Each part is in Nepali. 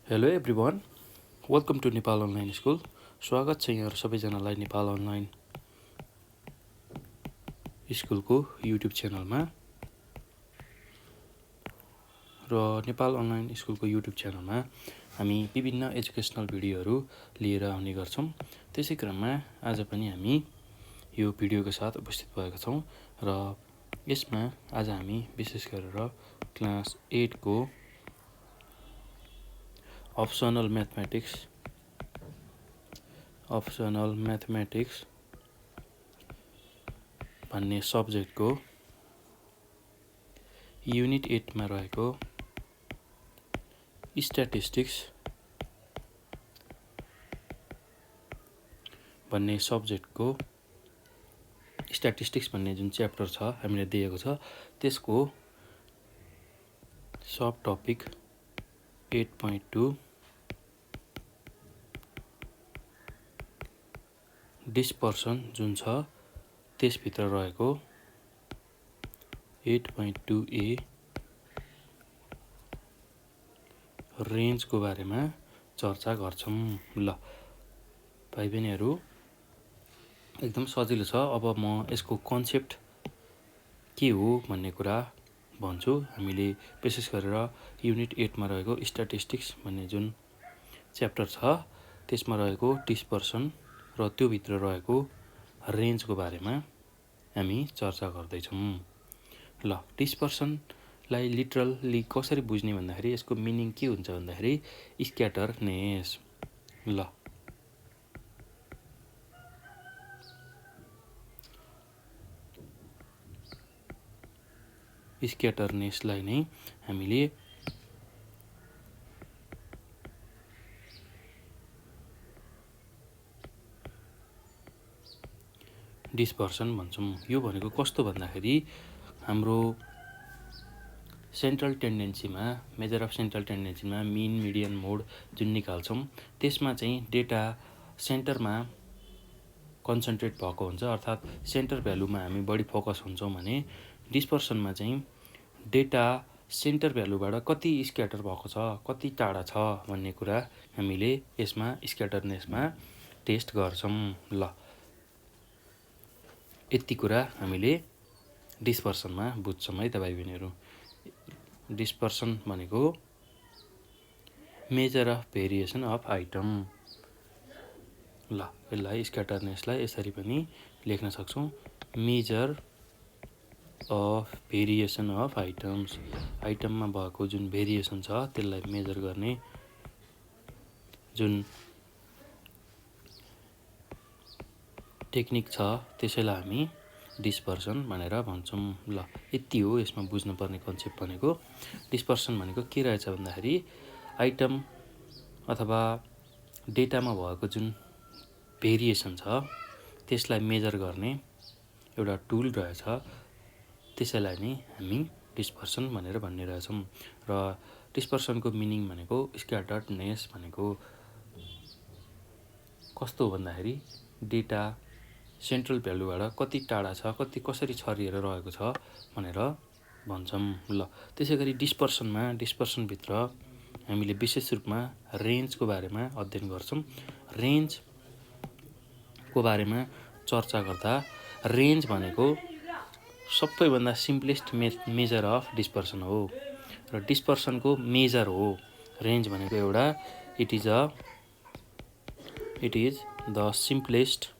Hello everyone, welcome to Nepal online school. स्वागत छ यहाँहरू सबैजनालाई नेपाल अनलाइन स्कुलको युट्युब च्यानलमा। र नेपाल अनलाइन स्कुलको युट्युब च्यानलमा हामी विभिन्न एजुकेसनल भिडियोहरू लिएर आउने गर्छौँ। त्यसै क्रममा आज पनि हामी यो भिडियोको साथ उपस्थित भएका छौँ र यसमा आज हामी विशेष गरेर क्लास 8 को अप्सनल म्याथमेटिक्स भन्ने सब्जेक्टको युनिट 8 मा रहेको स्ट्याटिस्टिक्स भन्ने सब्जेक्टको स्ट्याटिस्टिक्स भन्ने जुन च्याप्टर छ हामीले दिएको छ त्यसको सब टपिक 8.2 डिस्पर्सन जुन छ त्यसभित्र रहेको 8.2a रेन्जको बारेमा चर्चा गर्छौँ। ल भाइ बहिनीहरू, एकदम सजिलो छ। अब म यसको कन्सेप्ट के हो भन्ने कुरा भन्छु। हामीले विशेष गरेर युनिट 8 मा रहेको स्ट्याटिस्टिक्स भन्ने जुन च्याप्टर छ त्यसमा रहेको डिस्पर्सन र त्यो भित्र रहेको रेन्जको बारेमा हामी चर्चा गर्दैछौँ। ल डिस्पर्सनलाई लिटरली कसरी बुझ्ने भन्दाखेरि यसको मिनिङ के हुन्छ भन्दाखेरि स्क्याटरनेस। ल स्क्याटरनेसलाई नै हामीले डिस्पर्सन भन्छौँ। यो भनेको कस्तो भन्दाखेरि हाम्रो सेन्ट्रल टेन्डेन्सीमा मेजर अफ सेन्ट्रल टेन्डेन्सीमा मिन मिडियन मोड जुन निकाल्छौँ त्यसमा चाहिँ डेटा सेन्टरमा कन्सन्ट्रेट भएको हुन्छ, अर्थात् सेन्टर भ्यालुमा हामी बढी फोकस हुन्छौँ भने डिस्पर्सनमा चाहिँ डेटा सेन्टर भ्यालुबाट कति स्क्याटर भएको छ, कति टाढा छ भन्ने कुरा हामीले यसमा स्क्याटरनेसमा टेस्ट गर्छौँ। ल यति कुरा हामीले डिस्पर्सनमा बुझ्छौँ है त भाइ बहिनीहरू। डिस्पर्सन भनेको measure of variation of item. ल यसलाई स्क्याटरनेसलाई यसरी पनि लेख्न सक्छौँ, measure of variation of items. आइटममा भएको जुन भेरिएसन छ त्यसलाई मेजर गर्ने जुन टेक्निक छ त्यसैलाई हामी डिस्पर्सन भनेर भन्छौँ। ल यति हो यसमा बुझ्नुपर्ने कन्सेप्ट भनेको। डिस्पर्सन भनेको के रहेछ भन्दाखेरि आइटम अथवा डेटामा भएको जुन भेरिएसन छ त्यसलाई मेजर गर्ने एउटा टुल रहेछ, त्यसैलाई नै हामी डिस्पर्सन भनेर भन्ने रहेछौँ। र डिस्पर्सनको मिनिङ भनेको स्क्याटर्डनेस भनेको कस्तो हो भन्दाखेरि डेटा सेन्ट्रल भ्यालुबाट कति टाढा छ, कति कसरी छरिएर रहेको छ भनेर भन्छौँ। ल त्यसै गरी डिस्पर्सनभित्र हामीले विशेष रूपमा रेन्जको बारेमा अध्ययन गर्छौँ। रेन्जको बारेमा चर्चा गर्दा रेन्ज भनेको सबैभन्दा सिम्पलेस्ट मेजर अफ डिस्पर्सन हो र डिस्पर्सनको मेजर हो। रेन्ज भनेको एउटा it is the simplest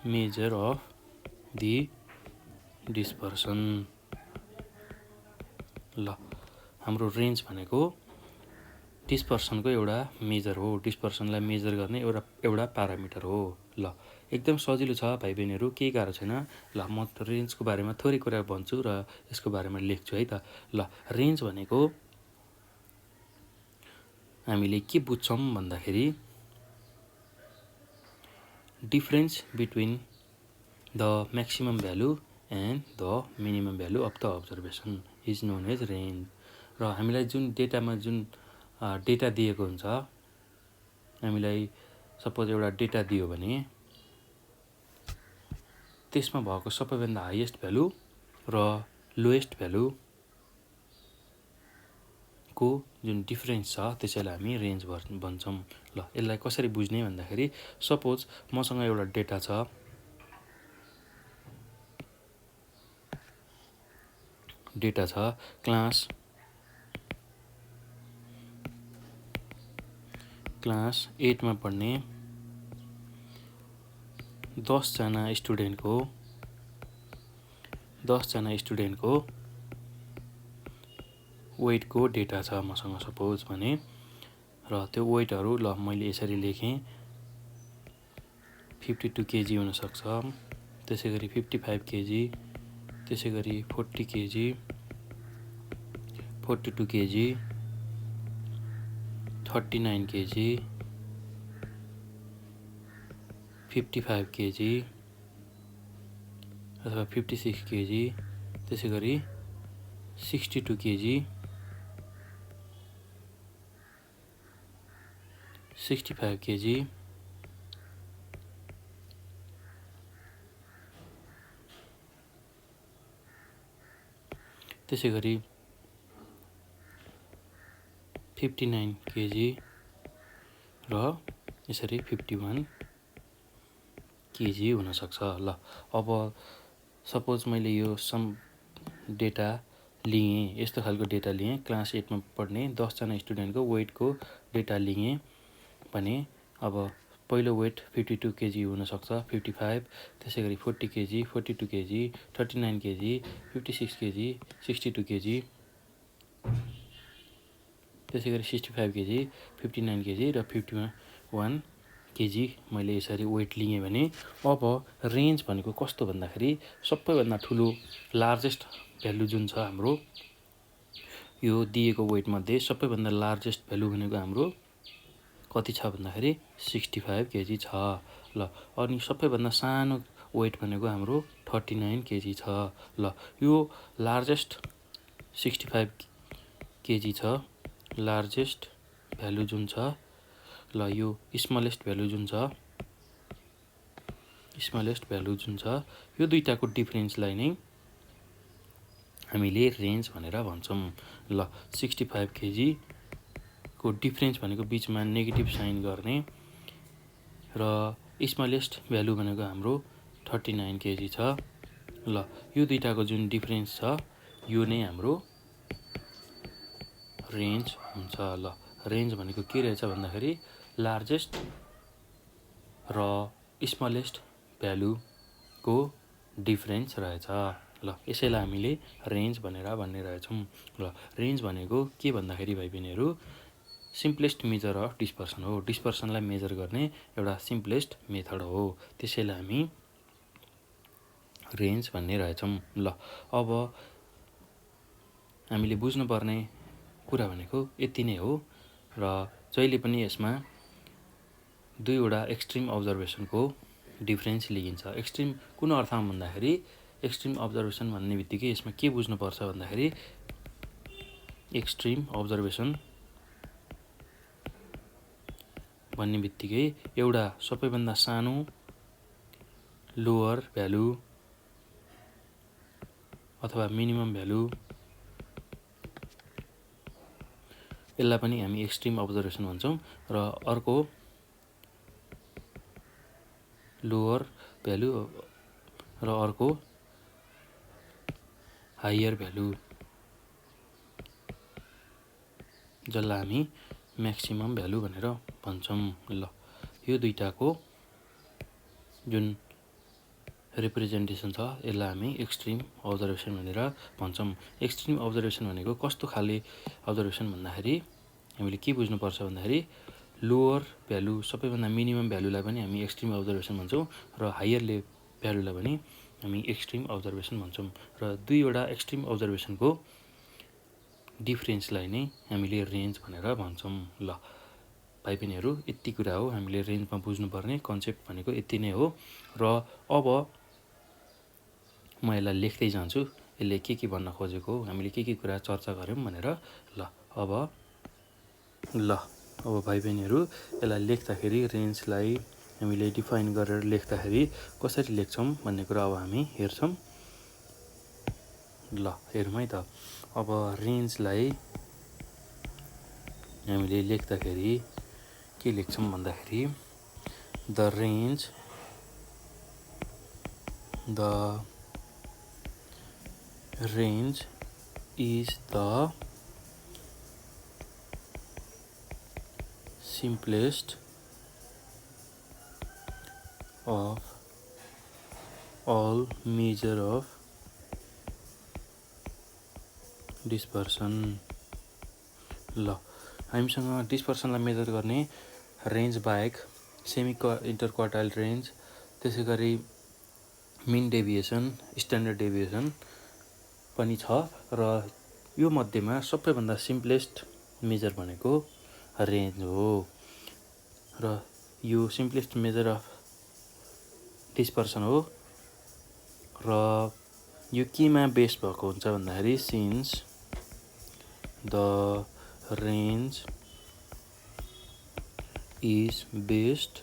measure of the dispersion। ल हाम्रो रेन्ज भनेको डिस्पर्सनको एउटा मेजर हो, डिस्पर्सनलाई मेजर गर्ने एउटा प्यारामिटर हो। ल एकदम सजिलो छ भाइ बहिनीहरू, केही गाह्रो छैन। ल म रेन्जको बारेमा थोरै कुरा भन्छु र यसको बारेमा लेख्छु है त। ल रेन्ज भनेको हामीले के बुझ्छौँ भन्दाखेरि difference between the maximum value and the minimum value of the observation is known as range. र हामीलाई जुन डेटामा जुन डेटा दिएको हुन्छ, हामीलाई सपोज एउटा डेटा दियो भने त्यसमा भएको सबैभन्दा हाइएस्ट भ्यालु र लोएस्ट भ्यालुको जुन डिफरेन्स छ त्यसैलाई हामी रेन्ज भन्छौँ। ल यसलाई कसरी बुझ्ने भन्दाखेरि सपोज मसँग एउटा डेटा छ, क्लास 8 मा पढ्ने 10 जना स्टुडेन्टको वेटको डेटा छ मसँग सपोज भने, र त्यो वेटहरू ल मैले यसरी लेखेँ 52 केजी हुनसक्छ, त्यसै गरी 55 केजी, त्यसै गरी 40 केजी, 42 केजी, 39 केजी, 55 केजी अथवा 56 केजी, त्यसै गरी 62 केजी, 65 केजी, त्यसै गरी 59 केजी र यसरी 51 केजी हुनसक्छ। ल अब सपोज मैले यो सम डेटा लिएँ, यस्तो खालको डेटा लिएँ, क्लास 8 मा पढ्ने 10 जना स्टुडेन्टको वेटको डेटा लिएँ भने अब पहिलो वेट 52 केजी हुनसक्छ, 55, त्यसै गरी 40 KG, 42 KG, 39 KG, 56 KG, 62 KG, त्यसै गरी 65 केजी, 59 केजी र 51 केजी मैले यसरी वेट लिएँ भने अब रेन्ज भनेको कस्तो भन्दाखेरि सबैभन्दा ठुलो लार्जेस्ट भ्यालु जुन छ हाम्रो यो दिएको वेटमध्ये सबैभन्दा लार्जेस्ट भ्यालु भनेको हाम्रो कति छ भन्दाखेरि 65 केजी छ। ल अनि सबैभन्दा सानो वेट भनेको हाम्रो 39 केजी छ। ल यो लार्जेस्ट 65 केजी छ, लार्जेस्ट भ्यालु जुन छ, ल यो स्मलेस्ट भ्यालु जुन छ यो दुईटाको डिफरेन्सलाई नै हामीले रेन्ज भनेर भन्छौँ। ल 65 केजी को डिफरेन्स भनेको बिचमा नेगेटिभ साइन गर्ने र स्मलेस्ट भ्यालु भनेको हाम्रो 39 केजी छ। ल यो दुईटाको जुन डिफरेन्स छ यो नै हाम्रो रेन्ज हुन्छ। ल रेन्ज भनेको के रहेछ भन्दाखेरि लार्जेस्ट र स्मलेस्ट भ्यालुको डिफरेन्स रहेछ। ल यसैलाई हामीले रेन्ज भनेर भन्ने रहेछौँ। ल रेन्ज भनेको के भन्दाखेरि भाइ बहिनीहरू सिम्पलेस्ट मेजर अफ डिस्पर्सन हो। डिस्पर्सनलाई मेजर गर्ने एउटा सिम्पलेस्ट मेथड हो, त्यसैलाई हामी रेन्ज भन्ने रहेछौँ। ल अब हामीले बुझ्नुपर्ने कुरा भनेको यति नै हो र जहिले पनि यसमा दुईवटा एक्सट्रिम अब्जर्भेसनको डिफरेन्स लिइन्छ। एक्सट्रिम कुन अर्थमा भन्दाखेरि एक्सट्रिम अब्जर्भेसन भन्ने बित्तिकै यसमा के बुझ्नुपर्छ भन्दाखेरि एक्सट्रिम अब्जर्भेसन भन्ने बित्तिकै एउटा सबैभन्दा सानो लोअर भ्यालु अथवा मिनिमम भ्यालु यसलाई पनि हामी एक्सट्रिम अब्जर्भेसन भन्छौँ र अर्को लोअर भ्यालु र अर्को हायर भ्यालु जसलाई हामी म्याक्सिमम भ्यालु भनेर भन्छौँ। ल यो दुईटाको जुन रिप्रेजेन्टेसन छ यसलाई हामी एक्सट्रिम अब्जर्भेसन भनेर भन्छौँ। एक्सट्रिम अब्जर्भेसन भनेको कस्तो खाले अब्जर्भेसन भन्दाखेरि हामीले के बुझ्नुपर्छ भन्दाखेरि लोअर भ्यालु सबैभन्दा मिनिमम भ्यालुलाई पनि हामी एक्सट्रिम अब्जर्भेसन भन्छौँ र हायर भ्यालुलाई पनि हामी एक्सट्रिम अब्जर्भेसन भन्छौँ र दुईवटा एक्सट्रिम अब्जर्भेसनको डिफरेन्सलाई नै हामीले रेन्ज भनेर भन्छौँ। ल भाइ बहिनीहरू यति कुरा हो हामीले रेन्जमा बुझ्नुपर्ने कन्सेप्ट भनेको यति नै हो र अब म यसलाई लेख्दै जान्छु यसले के भन्न खोजेको हामीले के कुरा चर्चा गऱ्यौँ भनेर। ल अब भाइ बहिनीहरू यसलाई लेख्दाखेरि रेन्जलाई हामीले डिफाइन गरेर लेख्दाखेरि कसरी लेख्छौँ भन्ने कुरा अब हामी हेर्छौँ। ल हेरौँ है त। अब रेन्जलाई हामीले लेख्दाखेरि के लेख्छौँ भन्दाखेरि the range is the simplest of all measure of dispersion। ल हामीसँग डिस्पर्सनलाई मेजर गर्ने रेन्ज बाहेक सेमी इन्टरक्वार्टाइल रेन्ज, त्यसै गरी मिन डेभिएसन, स्ट्यान्डर्ड डेभिएसन पनि छ र यो मध्येमा सबैभन्दा सिम्पलेस्ट मेजर भनेको रेन्ज हो र यो सिम्पलेस्ट मेजर अफ डिस्पर्सन हो र यो केमा बेस भएको हुन्छ भन्दाखेरि since the range is based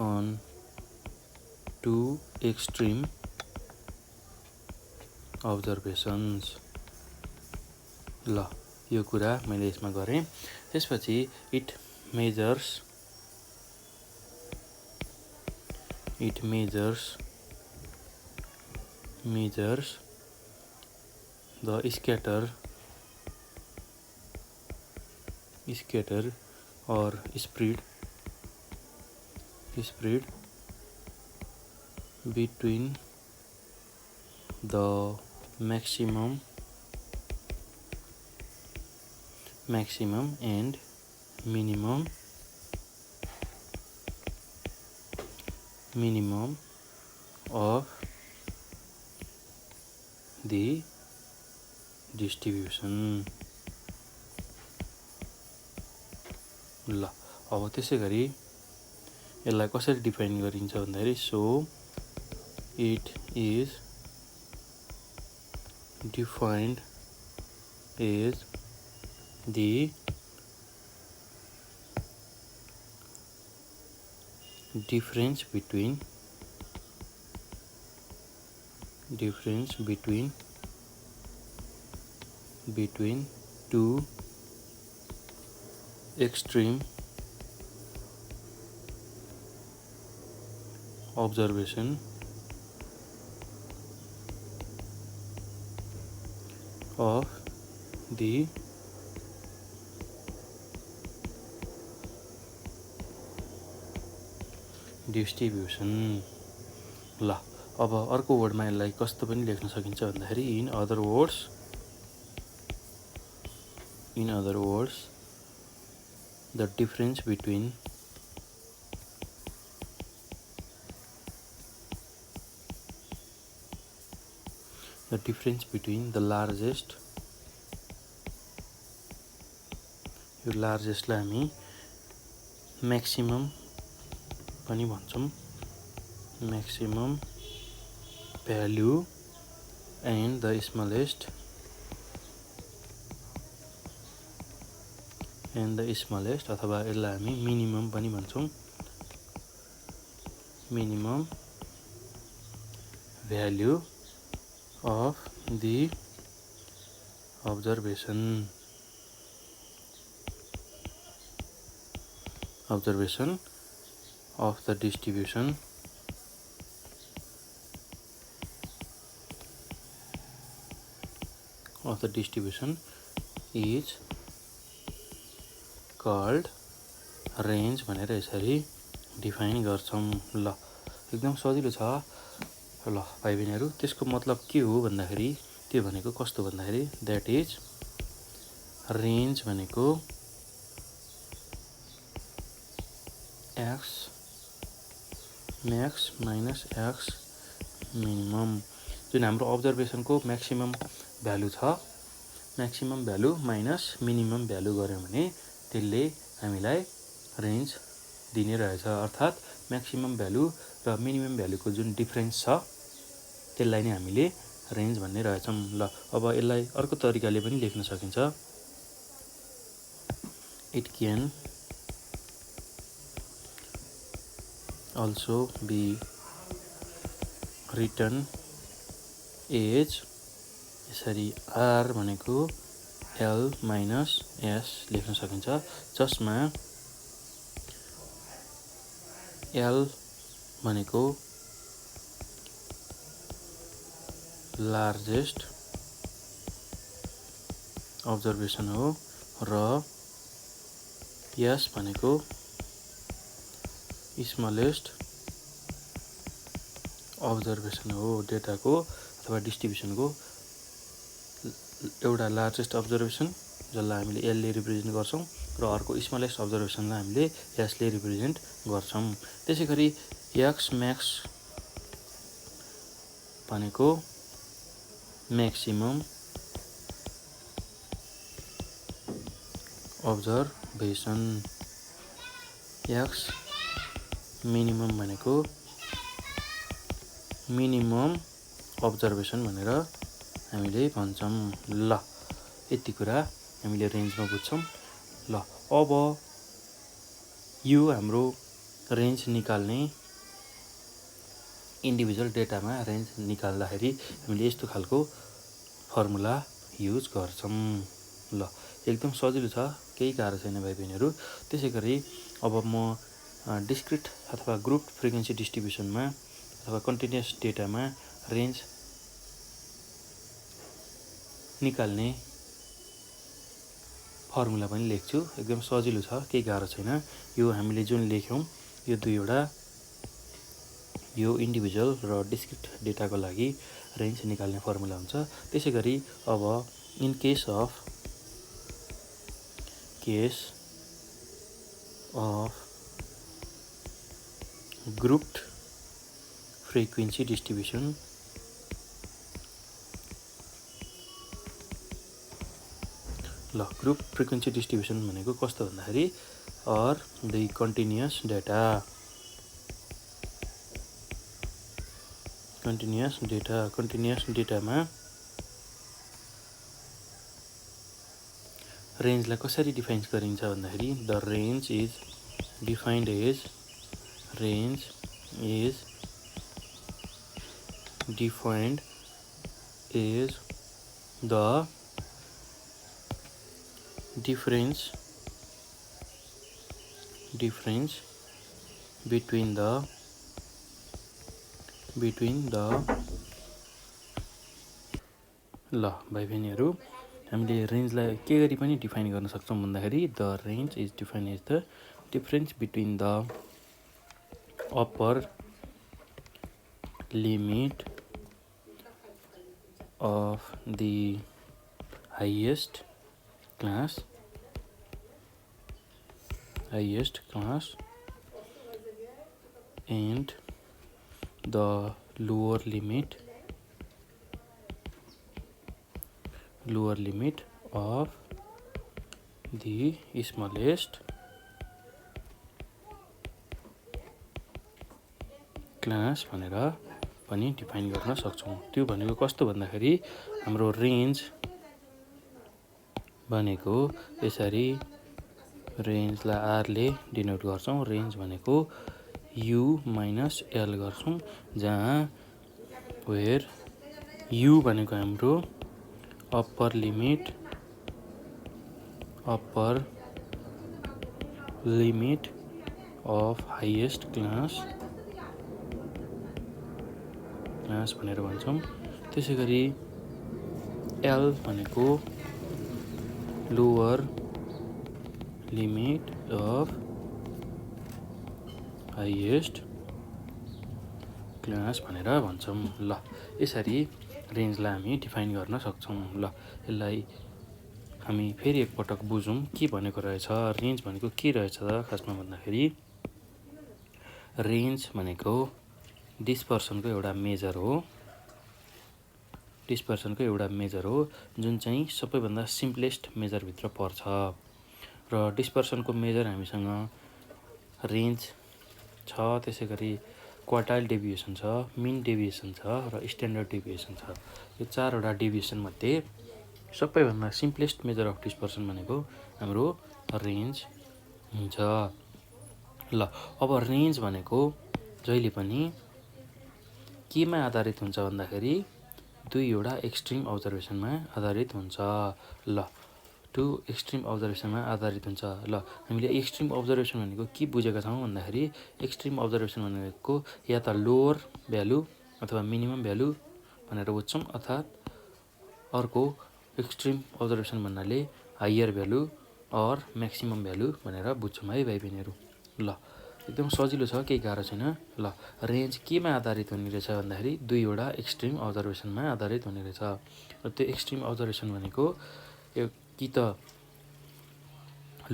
on two extreme observations. ल यो कुरा मैले यसमा गरेँ। त्यसपछि it measures the scatter or spread between the maximum and minimum of the distribution। ल अब त्यसै गरी यसलाई कसरी डिफाइन गरिन्छ भन्दाखेरि so it is defined as the difference between two extreme observation of the distribution। ल अब अर्को वर्डमा यसलाई कस्तो पनि लेख्न सकिन्छ भन्दाखेरि in other words the difference between the largest, यो लार्जेस्टलाई हामी म्याक्सिमम पनि भन्छौँ, maximum value and the smallest अथवा यसलाई हामी मिनिमम पनि भन्छौँ, minimum value of the observation of the distribution is called range भनेर यसरी डिफाइन गर्छौँ। ल एकदम सजिलो छ। ल भाइ बहिनीहरू, त्यसको मतलब के हो भन्दाखेरि त्यो भनेको कस्तो भन्दाखेरि द्याट इज रेन्ज भनेको x Max minus x minimum, जुन हाम्रो अब्जर्भेसनको म्याक्सिमम भ्यालु छ, maximum value minus minimum value गऱ्यौँ भने त्यसले हामीलाई रेन्ज दिने रहेछ। अर्थात् म्याक्सिमम भ्यालु र मिनिमम भ्यालुको जुन डिफ्रेन्स छ त्यसलाई नै हामीले रेन्ज भन्ने रहेछौँ। ल अब यसलाई अर्को तरिकाले पनि लेख्न सकिन्छ। It can also be written as, यसरी आर भनेको एल माइनस एस लेख्न सकिन्छ, जसमा एल भनेको लार्जेस्ट अब्जर्भेसन हो र एस भनेको स्मलेस्ट अब्जर्भेसन हो। डेटाको अथवा डिस्ट्रिब्युसनको एउटा लार्जेस्ट अब्जर्भेसन जसलाई हामीले एलले रिप्रेजेन्ट गर्छौँ र अर्को स्मलेस्ट अब्जर्भेसनलाई हामीले एसले रिप्रेजेन्ट गर्छौँ। त्यसै गरी एक्स म्याक्स भनेको म्याक्सिमम अब्जर्भेसन, एक्स मिनिमम भनेको मिनिमम अब्जर्भेसन भनेर हामीले भन्छौँ। ल यति कुरा हामीले रेन्जमा बुझ्छौँ। ल अब यो हाम्रो रेन्ज निकाल्ने इन्डिभिजुअल डेटामा रेन्ज निकाल्दाखेरि हामीले यस्तो खालको फर्मुला युज गर्छौँ। ल एकदम सजिलो छ, केही गाह्रो छैन भाइ बहिनीहरू। त्यसै गरी अब म डिस्क्रिट अथवा ग्रुप फ्रिक्वेन्सी डिस्ट्रिब्युसनमा अथवा कन्टिन्युअस डेटामा रेन्ज निकाल्ने फर्मुला पनि लेख्छु। एकदम सजिलो छ, केही गाह्रो छैन। यो हामीले जुन लेख्यौँ यो दुईवटा यो इन्डिभिजुअल र डिस्क्रिट डेटाको लागि रेन्ज निकाल्ने फर्मुला हुन्छ। त्यसै गरी अब in case of grouped frequency distribution, ल ग्रुप फ्रिक्वेन्सी डिस्ट्रिब्युसन भनेको कस्तो भन्दाखेरि अर द कन्टिन्युअस डेटामा रेन्जलाई कसरी डिफाइन गरिन्छ भन्दाखेरि the range is defined as the difference between the ल भाइ बहिनीहरू, हामीले रेन्जलाई के गरी पनि डिफाइन गर्न सक्छौँ भन्दाखेरि the range is defined as the difference between the upper limit of the highest class and the lower limit of the smallest class भनेर पनि डिफाइन गर्न सक्छौँ। त्यो भनेको कस्तो भन्दाखेरि हाम्रो रेन्ज भनेको यसरी रेन्जलाई आरले डिनोट गर्छौँ। रेन्ज भनेको यु माइनस एल गर्छौँ, जहाँ वेयर यु भनेको हाम्रो upper limit of highest class भनेर भन्छौँ। त्यसै गरी एल भनेको lower limit of highest class भनेर भन्छौँ। ल यसरी रेन्जलाई हामी डिफाइन गर्न सक्छौँ। ल यसलाई हामी फेरि एकपटक बुझौँ के भनेको रहेछ। रेन्ज भनेको के रहेछ खासमा भन्दाखेरि रेन्ज भनेको डिस्पर्सनको एउटा मेजर हो जुन चाहिँ सबैभन्दा सिम्पलेस्ट मेजरभित्र पर्छ। र डिस्पर्सनको मेजर हामीसँग रेन्ज छ, त्यसै गरी क्वार्टाइल डेभिएसन छ, मिन डेभिएसन छ र स्ट्यान्डर्ड डेभिएसन छ। यो चारवटा डेभिएसन मध्ये सबैभन्दा सिम्पलेस्ट मेजर अफ डिस्पर्सन भनेको हाम्रो रेन्ज हुन्छ। ल अब रेन्ज भनेको जहिले पनि केमा आधारित हुन्छ भन्दाखेरि दुईवटा एक्सट्रिम अब्जर्भेसनमा आधारित हुन्छ। ल टु एक्सट्रिम अब्जर्भेसनमा आधारित हुन्छ। ल हामीले एक्सट्रिम अब्जर्भेसन भनेको के बुझेका छौँ भन्दाखेरि एक्सट्रिम अब्जर्भेसन भनेको या त लोवर भ्यालु अथवा मिनिमम भ्यालु भनेर बुझ्छौँ, अर्थात् अर्को एक्सट्रिम अब्जर्भेसन भन्नाले higher value or maximum value भनेर बुझ्छौँ है भाइ बहिनीहरू। ल एकदम सजिलो छ, केही गाह्रो छैन। ल रेन्ज केमा आधारित हुने रहेछ भन्दाखेरि दुईवटा एक्सट्रिम अब्जर्भेसनमा आधारित हुने रहेछ। र त्यो एक्सट्रिम अब्जर्भेसन भनेको कि त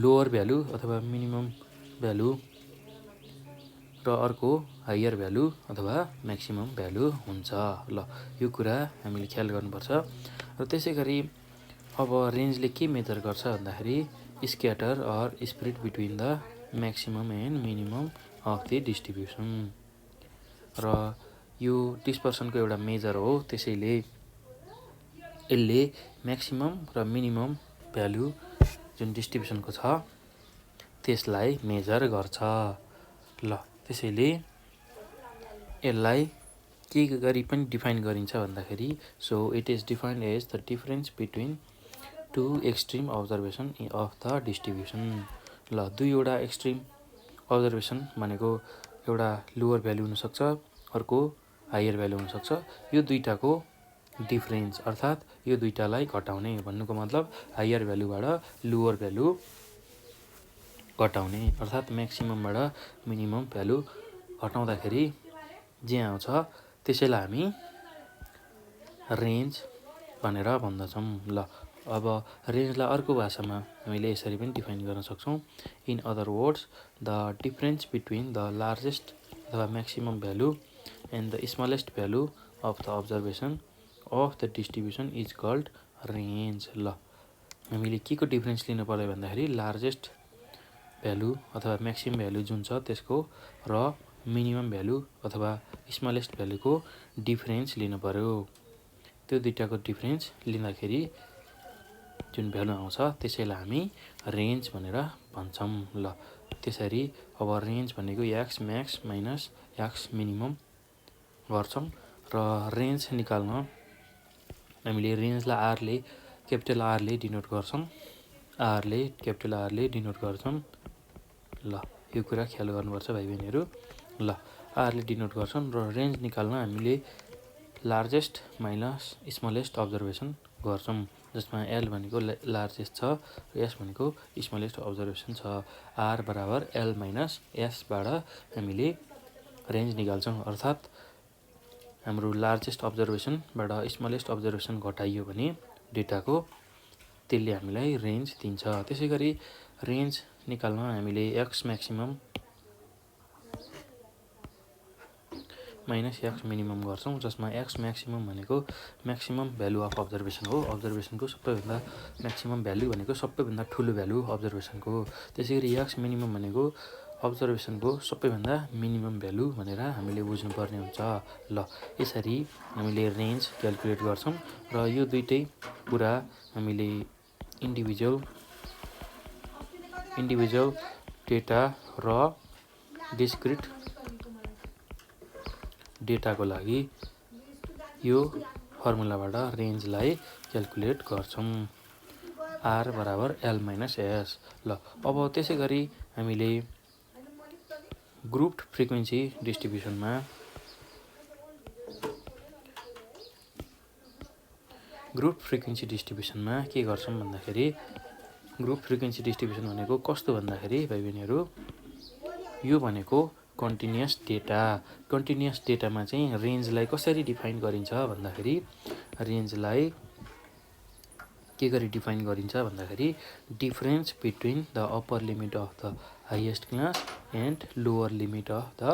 लोवर भ्यालु अथवा मिनिमम भ्यालु र अर्को हायर भ्यालु अथवा म्याक्सिमम भ्यालु हुन्छ। ल यो कुरा हामीले ख्याल गर्नुपर्छ। र त्यसै गरी अब रेन्जले के मेजर गर्छ भन्दाखेरि scatter or spread between the maximum and minimum of the distribution. र यो डिस्पर्सनको एउटा मेजर हो, त्यसैले यसले म्याक्सिमम र मिनिमम भ्यालु जुन डिस्ट्रिब्युसनको छ त्यसलाई मेजर गर्छ। ल त्यसैले यसलाई के गरी पनि डिफाइन गरिन्छ भन्दाखेरि so it is defined as the difference between two extreme observation of the distribution. ल दुईवटा एक्सट्रिम अब्जर्भेसन भनेको एउटा लोवर भ्यालु हुनसक्छ, अर्को हायर भ्यालु हुनसक्छ। यो दुईटाको डिफरेन्स अर्थात् यो दुईटालाई घटाउने भन्नुको मतलब हायर भ्यालुबाट लोवर भ्यालु घटाउने अर्थात् म्याक्सिममबाट मिनिमम भ्यालु घटाउँदाखेरि जे आउँछ त्यसैलाई हामी रेन्ज भनेर भन्दछौँ। ल अब रेन्जलाई अर्को भाषामा हामीले यसरी पनि डिफाइन गर्न सक्छौँ। In other words the difference between the largest अथवा maximum value and the smallest value of the observation of the distribution is called range. ल हामीले के को डिफरेन्स लिनु पर्यो भन्दाखेरि लार्जेस्ट भ्यालु अथवा म्याक्सिमम भ्यालु जुन छ त्यसको र मिनिमम भ्यालु अथवा स्मलेस्ट भ्यालुको डिफरेन्स लिनु पर्यो। त्यो दुईटाको डिफरेन्स लिँदाखेरि जुन भ्यालु आउँछ त्यसैलाई हामी रेन्ज भनेर भन्छौँ। ल त्यसरी अब रेन्ज भनेको x Max minus x minimum गर्छौँ र रेन्ज निकाल्न हामीले रेन्जलाई आरले क्यापिटल आरले डिनोट गर्छौँ, क्यापिटल आरले डिनोट गर्छौँ। ल यो कुरा ख्याल गर्नुपर्छ भाइ बहिनीहरू। ल आरले डिनोट गर्छौँ र रेन्ज निकाल्न हामीले लार्जेस्ट माइनस स्मलेस्ट अब्जर्भेसन गर्छौँ, जसमा एल भनेको लार्जेस्ट छ र एस भनेको स्मलेस्ट अब्जर्भेसन छ। आर बराबर एल माइनस एसबाट हामीले रेन्ज निकाल्छौँ, अर्थात् हाम्रो लार्जेस्ट अब्जर्भेसनबाट स्मलेस्ट अब्जर्भेसन घटाइयो भने डेटाको त्यसले हामीलाई रेन्ज दिन्छ। त्यसै गरी रेन्ज निकाल्न हामीले x maximum minus x minimum गर्छौँ, जसमा एक्स म्याक्सिमम भनेको म्याक्सिमम भ्यालु अफ अब्जर्भेसन हो। अब्जर्भेसनको सबैभन्दा म्याक्सिमम भ्यालु भनेको सबैभन्दा ठुलो भ्यालु अब्जर्भेसनको। त्यसै गरी एक्स मिनिमम भनेको अब्जर्भेसनको सबैभन्दा मिनिमम भ्यालु भनेर हामीले बुझ्नुपर्ने हुन्छ। ल यसरी हामीले रेन्ज क्यालकुलेट गर्छौँ र यो दुइटै कुरा हामीले इन्डिभिजुअल डेटा र डिस्क्रिट डेटाको लागि यो फर्मुलाबाट रेन्जलाई क्यालकुलेट गर्छौँ, आर बराबर एल माइनस एस। ल अब त्यसै गरी हामीले ग्रुप्ड फ्रिक्वेन्सी डिस्ट्रिब्युसनमा के गर्छौँ भन्दाखेरि ग्रुप फ्रिक्वेन्सी डिस्ट्रिब्युसन भनेको कस्तो भन्दाखेरि भाइ बहिनीहरू यो भनेको कन्टिन्युअस डेटामा चाहिँ रेन्जलाई कसरी डिफाइन गरिन्छ भन्दाखेरि रेन्जलाई के गरी डिफाइन गरिन्छ भन्दाखेरि difference between the upper limit of the highest class and lower limit of the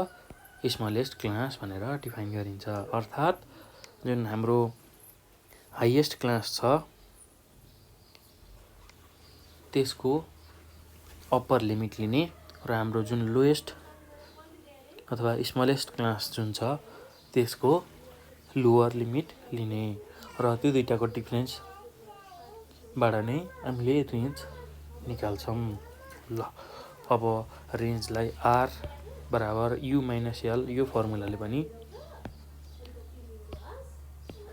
smallest class भनेर डिफाइन गरिन्छ। अर्थात् जुन हाम्रो हाइएस्ट क्लास छ त्यसको अप्पर लिमिट लिने र हाम्रो जुन लोएस्ट अथवा स्मलेस्ट क्लास जुन छ त्यसको लोवर लिमिट लिने र त्यो दुईटाको डिफरेन्सबाट नै हामीले रेन्ज निकाल्छौँ। ल अब रेन्जलाई आर बराबर यु माइनस एल यो फर्मुलाले पनि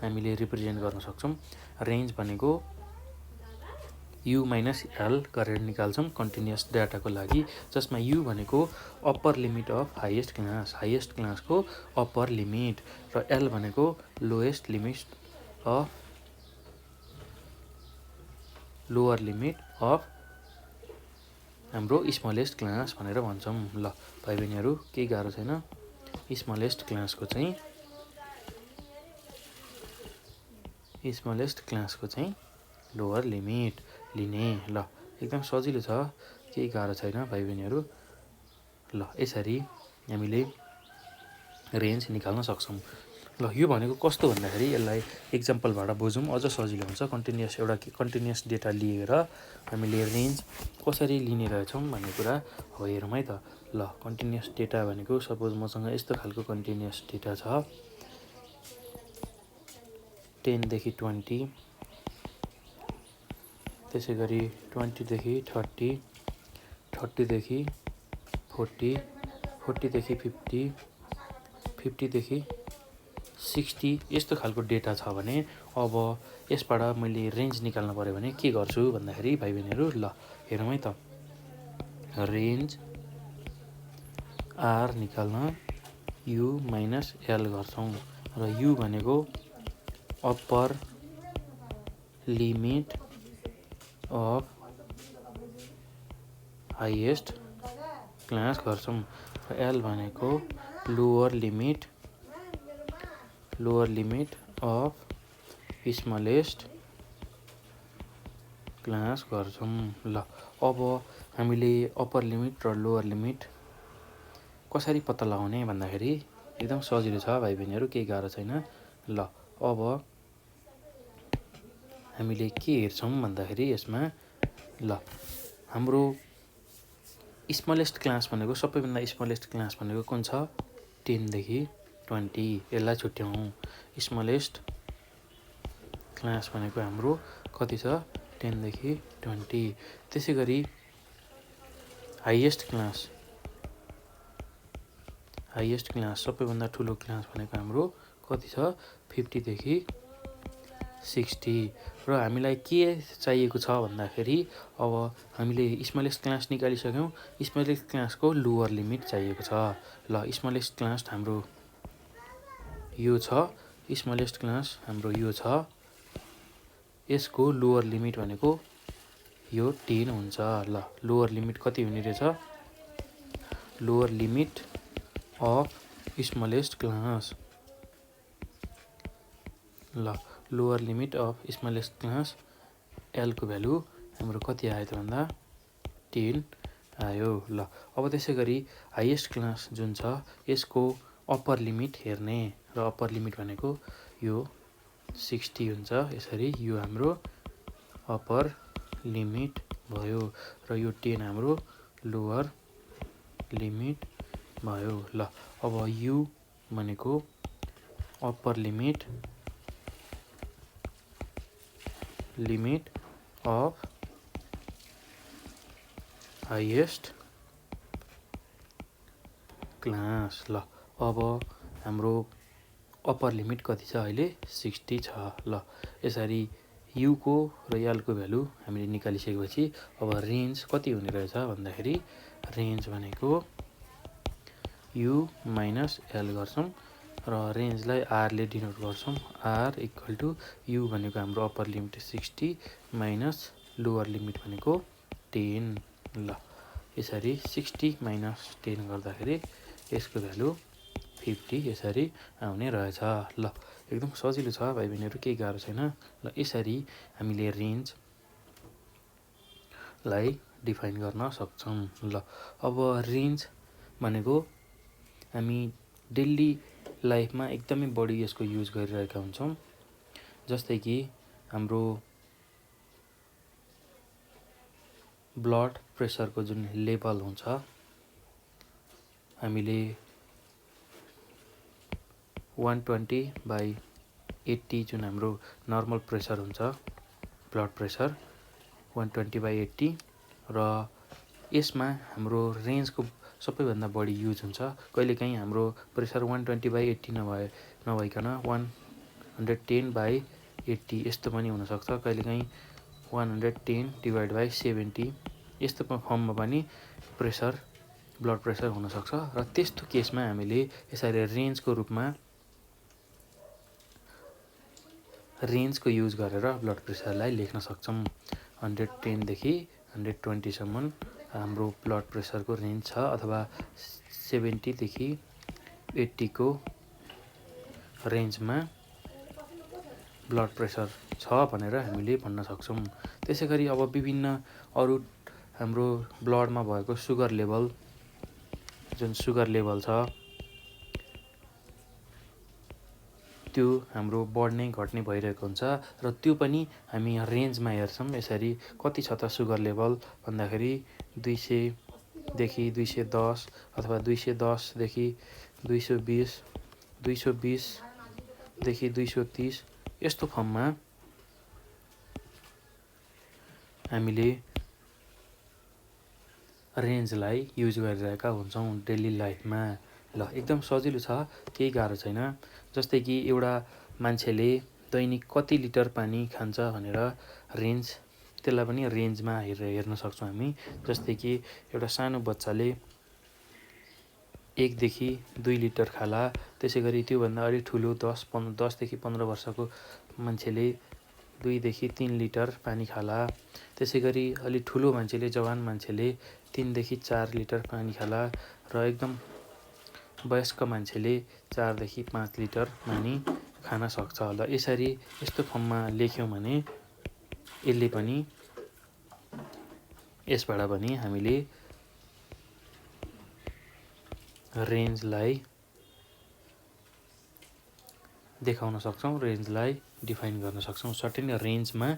हामीले रिप्रेजेन्ट गर्न सक्छौँ। रेन्ज भनेको यु माइनस एल गरेर निकाल्छौँ कन्टिन्युस डाटाको लागि, जसमा यु भनेको अप्पर लिमिट अफ हाइएस्ट क्लासको अप्पर लिमिट र एल भनेको lowest limit of lower limit of हाम्रो स्मलेस्ट क्लास भनेर भन्छौँ। ल भाइ बहिनीहरू केही गाह्रो छैन। स्मलेस्ट क्लासको चाहिँ लोअर लिमिट लिने। ल एकदम सजिलो छ, केही गाह्रो छैन भाइ बहिनीहरू। ल यसरी हामीले रेन्ज निकाल्न सक्छौँ। ल यो भनेको कस्तो भन्दाखेरि यसलाई इक्जाम्पलबाट बुझौँ अझ सजिलो हुन्छ। कन्टिन्युस डेटा लिएर हामीले रेन्ज कसरी लिने रहेछौँ भन्ने कुरा हो हेरौँ है त। ल कन्टिन्युस डेटा भनेको सपोज मसँग यस्तो खालको कन्टिन्युस डेटा छ, 10 देखि 20, त्यसै गरी 20 देखि 30, 30 देखि 40, 40 देखि 50, 50 देखि 60 यस्तो खालको डेटा छ भने अब यसबाट मैले रेन्ज निकाल्नु पर्यो भने के गर्छु भन्दाखेरि भाइ बहिनीहरू ल हेरौँ है त। रेन्ज आर निकाल्न यु माइनस एल गर्छौँ र यु भनेको upper limit of highest class गर्छौँ र एल भनेको lower limit of smallest class गर्छौँ। ल अब हामीले अप्पर लिमिट र लोअर लिमिट कसरी पत्ता लगाउने भन्दाखेरि एकदम सजिलो छ भाइ बहिनीहरू, केही गाह्रो छैन। ल अब हामीले के हेर्छौँ भन्दाखेरि यसमा ल हाम्रो स्मलेस्ट क्लास भनेको सबैभन्दा स्मलेस्ट क्लास भनेको कुन छ, 10 देखि 20, यसलाई छुट्याउँ। स्मलेस्ट क्लास भनेको हाम्रो कति छ, 10 देखि 20। त्यसै गरी हाइएस्ट क्लास सबैभन्दा ठुलो क्लास भनेको हाम्रो कति छ, 50 देखि 60। र हामीलाई के चाहिएको छ भन्दाखेरि अब हामीले स्मलेस्ट क्लास निकालिसक्यौँ, स्मलेस्ट क्लासको लोअर लिमिट चाहिएको छ। ल स्मलेस्ट क्लास हाम्रो यो छ, स्मलेस्ट क्लास हाम्रो यो छ, यसको लोअर लिमिट भनेको यो 10 हुन्छ। ल लोअर लिमिट कति हुने रहेछ, lower limit of smallest class. ल lower limit of smallest class एलको भ्यालु हाम्रो कति आयो त भन्दा 10 आयो। ल अब त्यसै गरी हाइएस्ट क्लास जुन छ यसको अप्पर लिमिट हेर्ने र अप्पर लिमिट भनेको यो 60 हुन्छ। यसरी यो हाम्रो अप्पर लिमिट भयो र यो 10 हाम्रो लोअर लिमिट भयो। ल अब यु भनेको upper limit of highest class. ल अब हाम्रो अप्पर लिमिट कति छ अहिले, 60 छ। ल यसरी युको र एलको भ्यालु हामीले निकालिसकेपछि अब रेन्ज कति हुने रहेछ भन्दाखेरि रेन्ज भनेको यु माइनस एल गर्छौँ र रेन्जलाई आरले डिनोट गर्छौँ। आर इक्वल टु यु भनेको हाम्रो upper limit 60 minus lower limit भनेको 10। ल यसरी 60 माइनस 10 गर्दाखेरि यसको भ्यालु 50 यसरी आउने रहेछ। ल एकदम सजिलो छ भाइ बहिनीहरू, केही गाह्रो छैन। ल यसरी हामीले रेन्जलाई डिफाइन गर्न सक्छौँ। ल अब रेन्ज भनेको हामी डेली लाइफमा एकदमै बढी यसको युज गरिरहेका हुन्छौँ। जस्तै कि हाम्रो ब्लड प्रेसरको जुन लेभल हुन्छ, हामीले 120/80 जुन हाम्रो नर्मल प्रेसर हुन्छ, ब्लड प्रेसर 120/80 र यसमा हाम्रो रेन्जको सबैभन्दा बढी युज हुन्छ। कहिलेकाहीँ हाम्रो प्रेसर 120/80 नभइकन 110/80 यस्तो पनि हुनसक्छ। कहिलेकाहीँ 110/70 यस्तो फर्ममा पनि ब्लड प्रेसर हुनसक्छ। र त्यस्तो केसमा हामीले यसरी रेन्जको युज गरेर ब्लड प्रेसरलाई लेख्न सक्छौँ। 110देखि 120सम्म हाम्रो ब्लड प्रेसरको रेन्ज छ, अथवा 70देखि 80को रेन्जमा ब्लड प्रेसर छ भनेर हामीले भन्न सक्छौँ। त्यसै गरी अब विभिन्न अरू हाम्रो ब्लडमा भएको सुगर लेभल छ त्यो हाम्रो बढ्ने घट्ने भइरहेको हुन्छ, र त्यो पनि हामी रेन्जमा हेर्छौँ। यसरी कति छ त सुगर लेभल भन्दाखेरि 200देखि 210 अथवा 210देखि 220, 220देखि 230 यस्तो फर्ममा हामीले रेन्जलाई युज गरिरहेका हुन्छौँ डेली लाइफमा। ल एकदम सजिलो छ, केही गाह्रो छैन। जस्तै कि एउटा मान्छेले दैनिक कति लिटर पानी खान्छ भनेर त्यसलाई पनि रेन्जमा हेर्न सक्छौँ हामी। जस्तै कि एउटा सानो बच्चाले 1देखि 2 लिटर खाला, त्यसै गरी त्योभन्दा अलि ठुलो 10देखि 15 वर्षको मान्छेले 2देखि 3 लिटर पानी खाला, त्यसै गरी अलि ठुलो मान्छेले, जवान मान्छेले 3देखि 4 लिटर पानी खाला, र एकदम वयस्क मान्छेले 4देखि 5 लिटर पानी खान सक्छ। ल यसरी यस्तो फर्ममा लेख्यौँ भने यसबाट पनि हामीले रेन्जलाई देखाउन सक्छौँ, रेन्जलाई डिफाइन गर्न सक्छौँ। सर्टेन रेन्जमा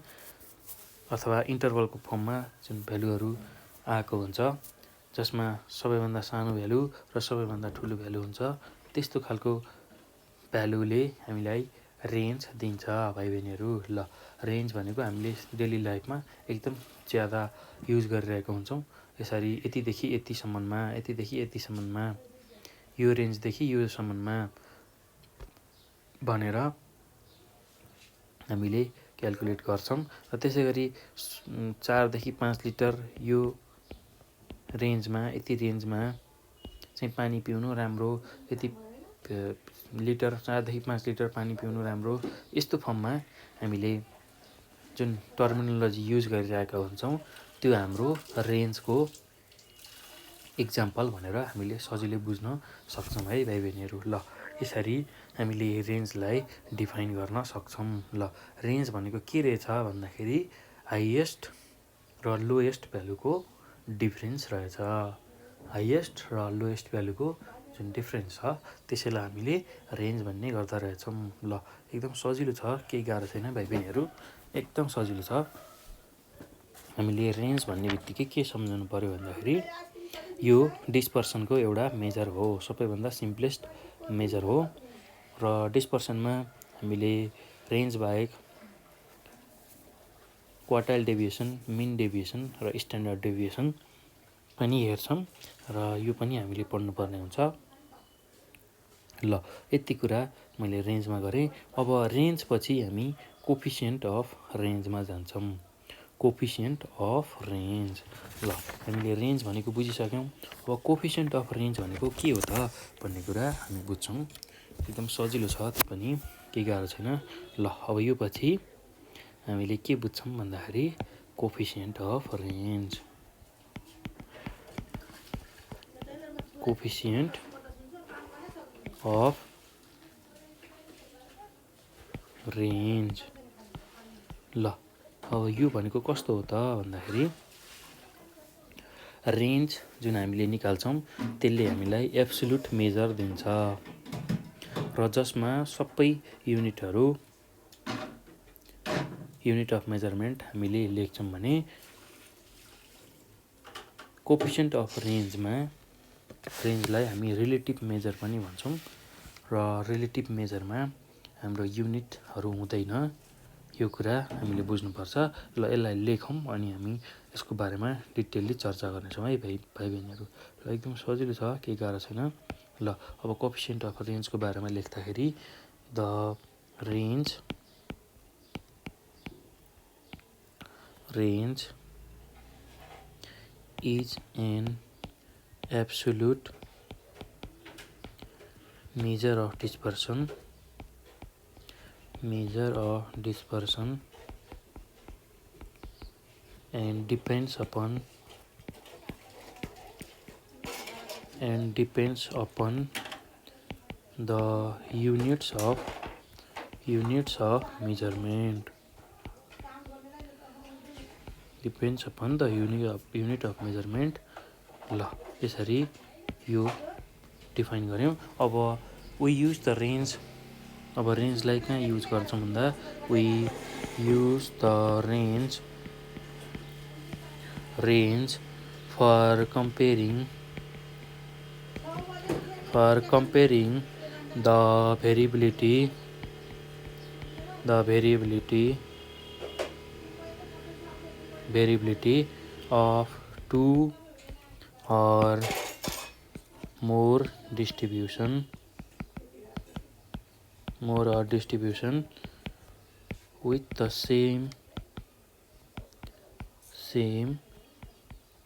अथवा इन्टरभलको फर्ममा जुन भ्यालुहरू आएको हुन्छ, जसमा सबैभन्दा सानो भ्यालु र सबैभन्दा ठुलो भ्यालु हुन्छ, त्यस्तो खालको भ्यालुले हामीलाई रेन्ज दिन्छ भाइ बहिनीहरू। ल रेन्ज भनेको हामीले डेली लाइफमा एकदम ज्यादा युज गरिरहेको हुन्छौँ। यसरी यतिदेखि यतिसम्ममा, यतिदेखि यतिसम्ममा, यो रेन्जदेखि योसम्ममा भनेर हामीले क्यालकुलेट गर्छौँ। र त्यसै गरी 4देखि 5 लिटर यो रेन्जमा, यति रेन्जमा चाहिँ पानी पिउनु राम्रो, यति लिटर 4देखि 5 लिटर पानी पिउनु राम्रो, यस्तो फर्ममा हामीले जुन टर्मिनोलोजी युज गरिरहेका हुन्छौँ त्यो हाम्रो रेन्जको इक्जाम्पल भनेर हामीले सजिलै बुझ्न सक्छौँ है भाइ बहिनीहरू। ल यसरी हामीले रेन्जलाई डिफाइन गर्न सक्छौँ। ल रेन्ज भनेको के रहेछ भन्दाखेरि हाइएस्ट र लोएस्ट भ्यालुको डिफ्रेन्स रहेछ। हाइएस्ट र लोएस्ट भ्यालुको जुन डिफ्रेन्स छ त्यसैलाई हामीले रेन्ज भन्ने गर्दा रहेछौँ। ल एकदम सजिलो छ, केही गाह्रो छैन भाइ बहिनीहरू, एकदम सजिलो छ। हामीले रेन्ज भन्ने बित्तिकै के सम्झनु पर्यो भन्दाखेरि यो डिस्पर्सनको एउटा मेजर हो, सबैभन्दा सिम्पलेस्ट मेजर हो। र डिस्पर्सनमा हामीले रेन्ज बाहेक क्वार्टाइल डेभिएसन, मिन डेभिएसन र स्ट्यान्डर्ड डेभिएसन पनि हेर्छौँ, र यो पनि हामीले पढ्नुपर्ने हुन्छ। ल यति कुरा मैले रेन्जमा गरेँ। अब रेन्जपछि हामी कोफिसियन्ट अफ रेन्जमा जान्छौँ। Coefficient of range. ल हामीले रेन्ज भनेको बुझिसक्यौँ। अब कोफिसियन्ट अफ रेन्ज भनेको के हो त भन्ने कुरा हामी बुझ्छौँ। एकदम सजिलो छ, त्यो पनि केही गाह्रो छैन। ल अब यो पछि हामीले के बुझ्छौँ भन्दाखेरि coefficient of range. Coefficient of range. ल अब यो भनेको कस्तो हो त भन्दाखेरि रेन्ज जुन हामीले निकाल्छौँ त्यसले हामीलाई एब्सोल्युट मेजर दिन्छ, र जसमा सबै युनिट अफ मेजरमेन्ट हामीले लेख्छौँ भने कोफिसियन्ट अफ रेन्जलाई हामी रिलेटिभ मेजर पनि भन्छौँ। र रिलेटिभ मेजरमा हाम्रो युनिटहरू हुँदैन, यो कुरा हामीले बुझ्नुपर्छ। ल यसलाई लेखौँ अनि हामी यसको बारेमा डिटेलली चर्चा गर्नेछौँ है भाइ बहिनीहरू। ल एकदम सजिलो छ, केही गाह्रो छैन। ल अब कोफिसियन्ट अफ रेन्जको बारेमा लेख्दाखेरि the range is an absolute measure of dispersion and depends upon the units of measurement. Depends upon the unit of measurement. ल यसरी यो डिफाइन गर्यौं। अब वी युज द रेन्ज। अब रेन्जलाई कहाँ युज गर्छौं भन्दा we use the range for comparing the variability of two or more distribution with the same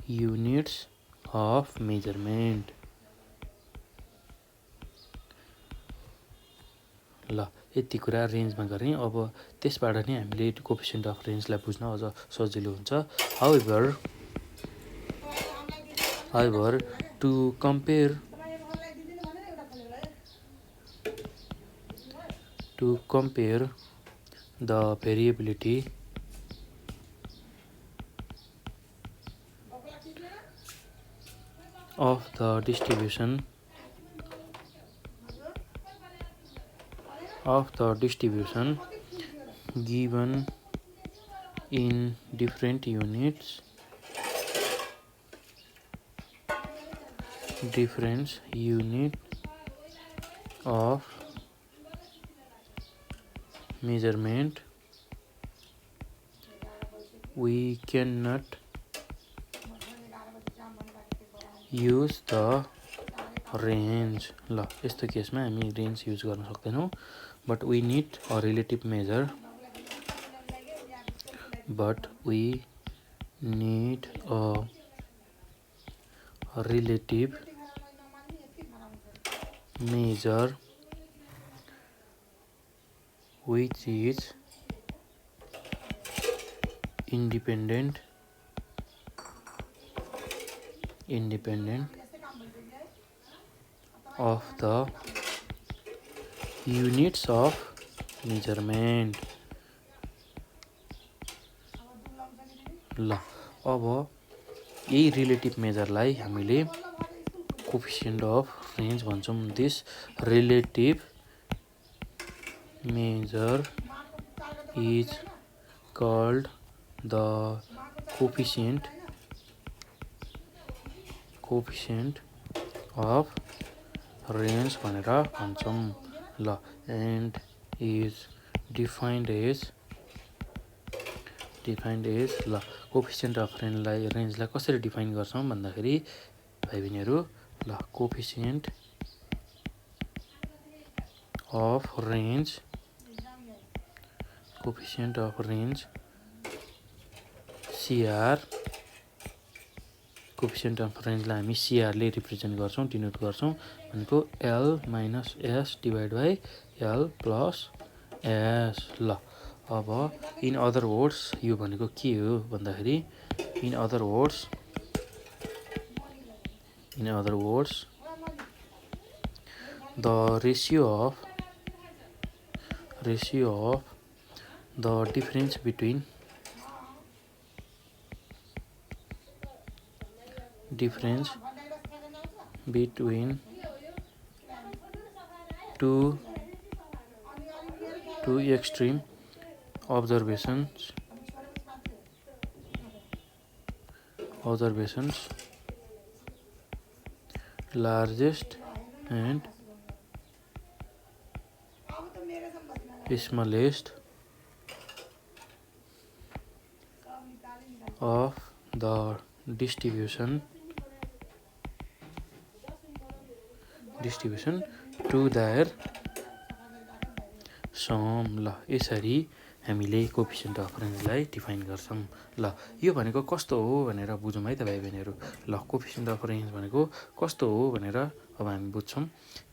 units of measurement. ल यति कुरा रेन्जमा गर्ने। अब त्यसबाट नै हामीले कोएफिसिएन्ट अफ रेन्जलाई बुझ्न अझ सजिलो हुन्छ। However, to compare the variability of the distribution given in different units of measurement, we cannot use the range. ल यस्तो केसमा हामी रेन्ज युज गर्न सक्दैनौं। but we need a relative measure which is independent of the units of measurement. ल अब यही रिलेटिभ मेजरलाई हामीले कोएफिसिएन्ट अफ रेन्ज भन्छौं। This relative measure is called the coefficient of range भनेर भन्छौं। ल and is defined as ल कोएफिसिएन्ट अफ रेन्जलाई कसरी डिफाइन गर्छौं भन्दाखेरि भाइ बहिनीहरु ल coefficient of range CR coefficient of रेन्जलाई हामी CR ले रिप्रेजेन्ट गर्छौं, डिनोट गर्छौं भनेको L - S divide by L plus S। ल अब इन अदर वर्ड्स यो भनेको के हो भन्दाखेरि in other words the ratio of the difference between two extreme observations largest and smallest of the distribution to their सम। ल यसरी हामीले कोफिसिएन्ट अफ रेन्जलाई डिफाइन गर्छौँ। ल यो भनेको कस्तो हो भनेर बुझौँ है त भाइ बहिनीहरू। ल कोफिसिएन्ट अफ रेन्ज भनेको कस्तो हो भनेर अब हामी बुझ्छौँ,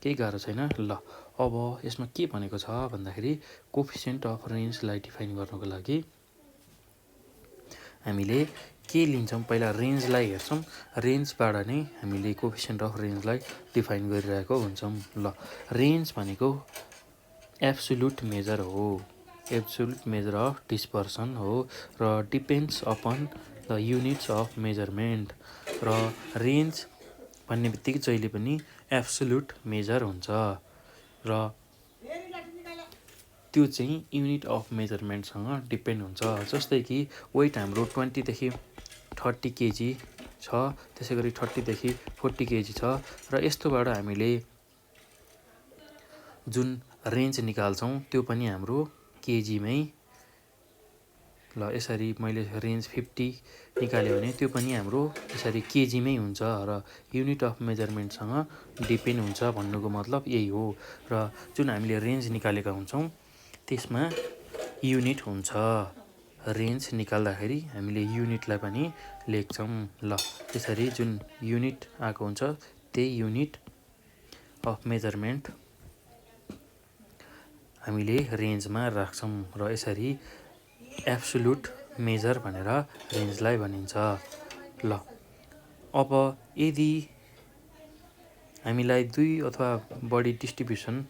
केही गाह्रो छैन। ल अब यसमा के भनेको छ भन्दाखेरि कोफिसिएन्ट अफ रेन्जलाई डिफाइन गर्नको लागि हामीले के लिन्छौँ, पहिला रेन्जलाई हेर्छौँ। रेन्जबाट नै हामीले कोफिसिएन्ट अफ रेन्जलाई डिफाइन गरिरहेको हुन्छौँ। ल रेन्ज भनेको एब्सोल्युट मेजर हो, एब्सोल्युट मेजर अफ डिस्पर्सन हो र depends upon the units of measurement. र रेन्ज भन्ने बित्तिकै जहिले पनि एब्सोल्युट मेजर हुन्छ र त्यो चाहिँ युनिट अफ मेजरमेन्टसँग डिपेन्ड हुन्छ। जस्तै कि वेट हाम्रो 20 देखि 30 केजी छ, त्यसै गरी 30 देखि 40 केजी छ र यस्तोबाट हामीले जुन रेन्ज निकाल्छौँ त्यो पनि हाम्रो केजीमै। ल यसरी मैले रेन्ज 50 निकाल्यो भने त्यो पनि हाम्रो यसरी केजीमै हुन्छ र युनिट अफ मेजरमेन्टसँग डिपेन्ड हुन्छ भन्नुको मतलब यही हो। र जुन हामीले रेन्ज निकालेका हुन्छौँ त्यसमा युनिट हुन्छ। रेन्ज निकाल्दाखेरि हामीले युनिटलाई पनि लेख्छौँ। ल त्यसरी जुन युनिट आएको हुन्छ त्यही युनिट अफ मेजरमेन्ट हामीले रेन्जमा राख्छौँ र यसरी एब्सोल्युट मेजर भनेर रेन्जलाई भनिन्छ। ल अब यदि हामीलाई दुई अथवा बढी डिस्ट्रिब्युसन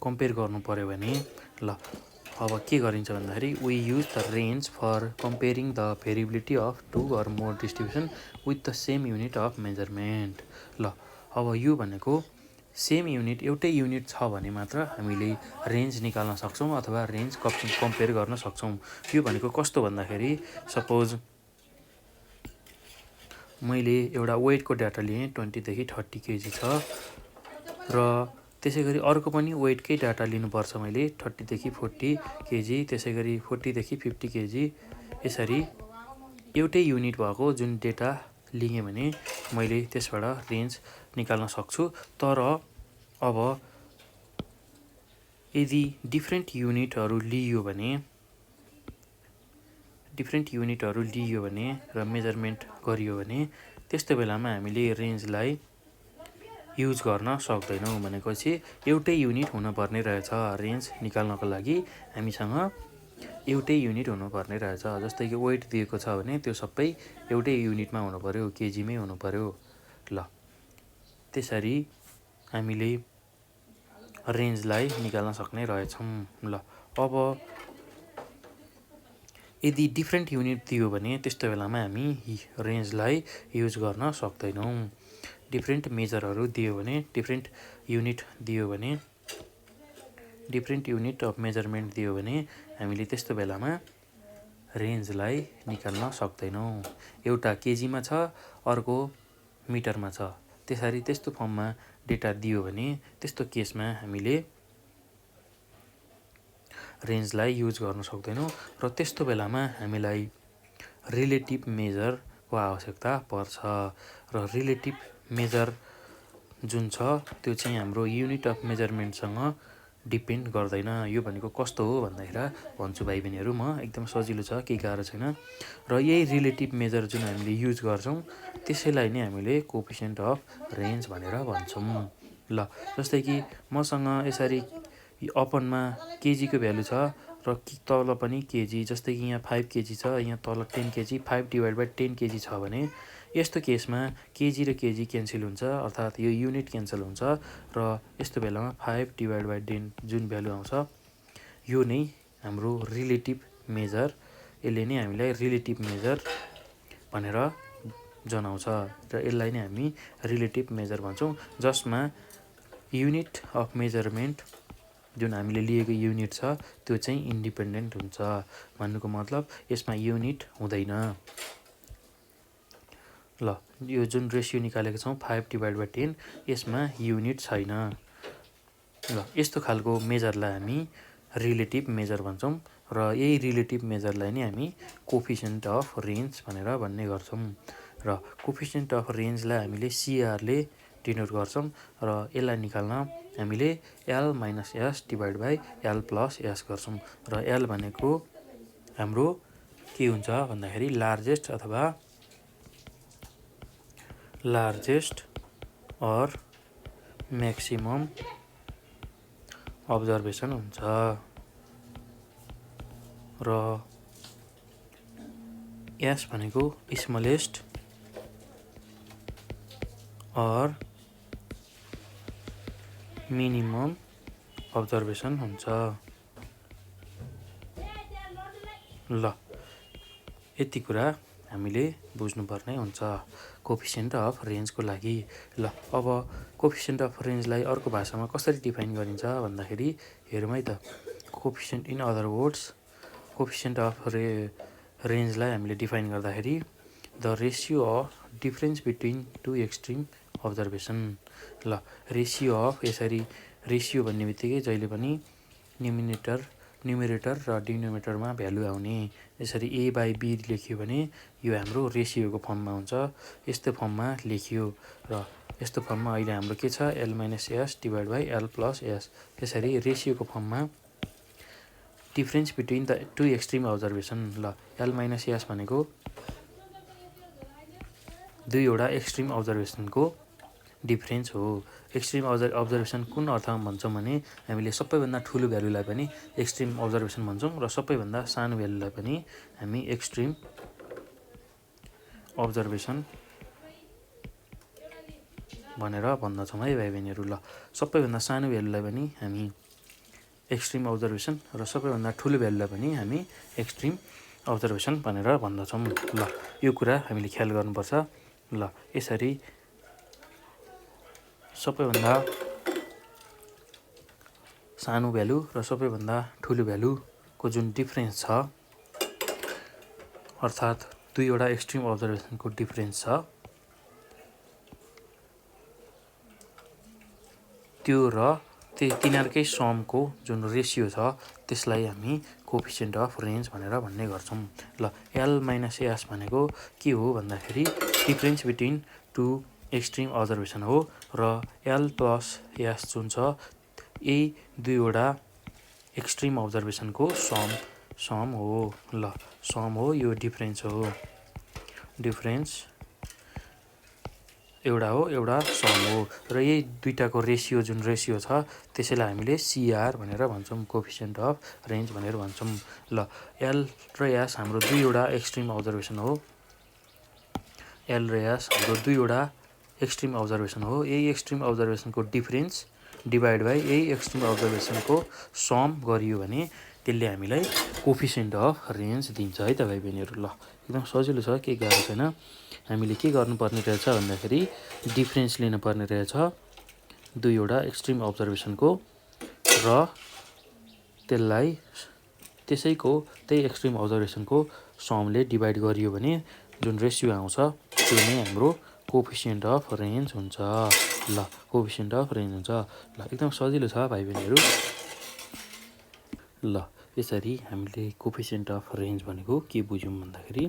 कम्पेयर गर्नु पर्यो भने ल अब के गरिन्छ भन्दाखेरि we use the range for comparing the variability of 2 or more distribution with the same unit of measurement. ल अब यो भनेको सेम युनिट, एउटै युनिट छ भने मात्र हामीले रेन्ज निकाल्न सक्छौँ अथवा रेन्ज कम्पेयर गर्न सक्छौँ। यो भनेको कस्तो भन्दाखेरि सपोज मैले एउटा वेटको डाटा लिएँ, 20 देखि 30 केजी छ र त्यसै गरी अर्को पनि वेटकै डाटा लिनुपर्छ मैले, 30 देखि 40 केजी, त्यसै गरी 40 देखि 50 केजी। यसरी एउटै युनिट भएको जुन डेटा लिएँ भने मैले त्यसबाट रेन्ज निकाल्न सक्छु। तर अब यदि डिफ्रेन्ट युनिटहरू लिइयो भने र मेजरमेन्ट गरियो भने त्यस्तो बेलामा हामीले रेन्जलाई युज गर्न सक्दैनौँ। भनेपछि एउटै युनिट हुनुपर्ने रहेछ रेन्ज निकाल्नको लागि, हामीसँग एउटै युनिट हुनुपर्ने रहेछ। जस्तै कि वेट दिएको छ भने त्यो सबै एउटै युनिटमा हुनु पर्यो, केजीमै हुनु पर्यो। ल त्यसरी हामीले रेन्जलाई निकाल्न सक्ने रहेछौँ। ल अब यदि डिफ्रेन्ट युनिट दियो भने त्यस्तो बेलामा हामी रेन्जलाई युज गर्न सक्दैनौँ। डिफ्रेन्ट मेजरहरू दियो भने, डिफ्रेन्ट युनिट अफ मेजरमेन्ट दियो भने हामीले त्यस्तो बेलामा रेन्जलाई निकाल्न सक्दैनौँ। एउटा केजीमा छ, अर्को मिटरमा छ, त्यसरी त्यस्तो फर्ममा डेटा दियो भने त्यस्तो केसमा हामीले रेन्जलाई युज गर्न सक्दैनौँ र त्यस्तो बेलामा हामीलाई रिलेटिभ मेजरको आवश्यकता पर्छ। र रिलेटिभ मेजर जुन छ त्यो चाहिँ हाम्रो युनिट अफ मेजरमेन्टसँग डिपेन्ड गर्दैन। यो भनेको कस्तो हो भन्दाखेरि भन्छु भाइ बहिनीहरू म, एकदम सजिलो छ, केही गाह्रो छैन। र यही रिलेटिभ मेजर जुन हामीले युज गर्छौँ त्यसैलाई नै हामीले कोफिसिएन्ट अफ रेन्ज भनेर भन्छौँ। ल जस्तै कि मसँग यसरी अपनमा केजीको भ्यालु छ र तल पनि केजी, जस्तै कि यहाँ 5 केजी छ, यहाँ तल 10 केजी, 5/10 केजी छ भने यस्तो केसमा केजी र केजी क्यान्सल हुन्छ, अर्थात् यो युनिट क्यान्सल हुन्छ र यस्तो बेलामा 5/10 जुन भ्यालु आउँछ यो नै हाम्रो रिलेटिभ मेजर, यसले नै हामीलाई रिलेटिभ मेजर भनेर जनाउँछ र यसलाई नै हामी रिलेटिभ मेजर भन्छौँ, जसमा युनिट अफ मेजरमेन्ट जुन हामीले लिएको युनिट छ त्यो चाहिँ इन्डिपेन्डेन्ट हुन्छ। भन्नुको मतलब यसमा युनिट हुँदैन। ल यो जुन रेसियो निकालेको छौँ 5/10 यसमा युनिट छैन। ल यस्तो खालको मेजरलाई हामी रिलेटिभ मेजर भन्छौँ र यही रिलेटिभ मेजरलाई नै हामी कोफिसिएन्ट अफ रेन्ज भनेर भन्ने गर्छौँ। र कोफिसिएन्ट अफ रेन्जलाई हामीले सिआरले डिनोट गर्छौँ र यसलाई निकाल्न हामीले L minus S divide by L plus S गर्छौँ र L भनेको हाम्रो के हुन्छ भन्दाखेरि लार्जेस्ट अर म्याक्सिमम अब्जर्भेसन हुन्छ र S भनेको स्मलेस्ट अर मिनिमम अब्जर्भेसन हुन्छ। ल यति कुरा हामीले बुझ्नुपर्ने हुन्छ कोफिसिएन्ट अफ रेन्जको लागि। ल अब कोफिसिएन्ट अफ रेन्जलाई अर्को भाषामा कसरी डिफाइन गरिन्छ भन्दाखेरि हेरौँ है त। Coefficient in other words coefficient of रेन्जलाई हामीले डिफाइन गर्दाखेरि the ratio of difference between two extreme observation. ल रेसियो अफ यसरी रेसियो भन्ने बित्तिकै जहिले पनि न्युमेरेटर र डिनोमिनेटरमा भ्यालु आउने। यसरी A बाई B लेख्यो भने यो हाम्रो रेसियोको फर्ममा हुन्छ, यस्तो फर्ममा लेखियो र यस्तो फर्ममा अहिले हाम्रो के छ L minus S divide by L plus S। यसरी रेसियोको फर्ममा difference between the two extreme observation. ल L माइनस S भनेको दुईवटा एक्सट्रिम अब्जर्भेसनको डिफरेन्स हो। एक्सट्रिम अब्जर्भेसन कुन अर्थमा भन्छौँ भने हामीले सबैभन्दा ठुलो भ्यालुलाई पनि एक्सट्रिम अब्जर्भेसन भन्छौँ र सबैभन्दा सानो भ्यालुलाई पनि हामी एक्सट्रिम अब्जर्भेसन भनेर भन्दछौँ है भाइ बहिनीहरू। ल सबैभन्दा सानो भ्यालुलाई पनि हामी एक्सट्रिम अब्जर्भेसन र सबैभन्दा ठुलो भ्यालुलाई पनि हामी एक्सट्रिम अब्जर्भेसन भनेर भन्दछौँ। ल यो कुरा हामीले ख्याल गर्नुपर्छ। ल यसरी सबैभन्दा सानो भ्यालु र सबैभन्दा ठुलो भ्यालुको जुन डिफरेन्स छ अर्थात् दुईवटा एक्सट्रिम अब्जर्भेसनको डिफरेन्स छ त्यो र तिनीहरूकै समको जुन रेसियो छ त्यसलाई हामी कोफिसिएन्ट अफ रेन्ज भनेर भन्ने गर्छौँ। ल L माइनस S भनेको के हो भन्दाखेरि difference between two extreme observation हो र L प्लस S जुन छ यही दुईवटा एक्सट्रिम अब्जर्भेसनको सम हो। ल सम हो, यो डिफरेन्स हो, डिफरेन्स एउटा हो, एउटा सम हो र यही दुईटाको रेसियो जुन रेसियो छ त्यसैलाई हामीले CR भनेर भन्छौँ, कोफिसिएन्ट अफ रेन्ज भनेर भन्छौँ। ल L र S हाम्रो दुईवटा एक्सट्रिम अब्जर्भेसन हो। L र S हाम्रो दुईवटा एक्सट्रिम अब्जर्भेसन हो। यही एक्सट्रिम अब्जर्भेसनको डिफरेन्स डिभाइड बाई यही एक्सट्रिम अब्जर्भेसनको सम गरियो भने त्यसले हामीलाई कोफिसिएन्ट अफ रेन्ज दिन्छ है त भाइ बहिनीहरू। ल एकदम सजिलो छ, केही गाह्रो छैन। हामीले के गर्नुपर्ने रहेछ भन्दाखेरि डिफरेन्स लिनुपर्ने रहेछ दुईवटा एक्सट्रिम अब्जर्भेसनको र त्यसलाई त्यही एक्सट्रिम अब्जर्भेसनको समले डिभाइड गरियो भने जुन रेसियो आउँछ त्यो नै हाम्रो कोफिसिएन्ट अफ रेन्ज हुन्छ। ल कोफिसिएन्ट अफ रेन्ज हुन्छ। ल एकदम सजिलो छ भाइ बहिनीहरू। ल यसरी हामीले कोफिसिएन्ट अफ रेन्ज भनेको के बुझ्यौँ भन्दाखेरि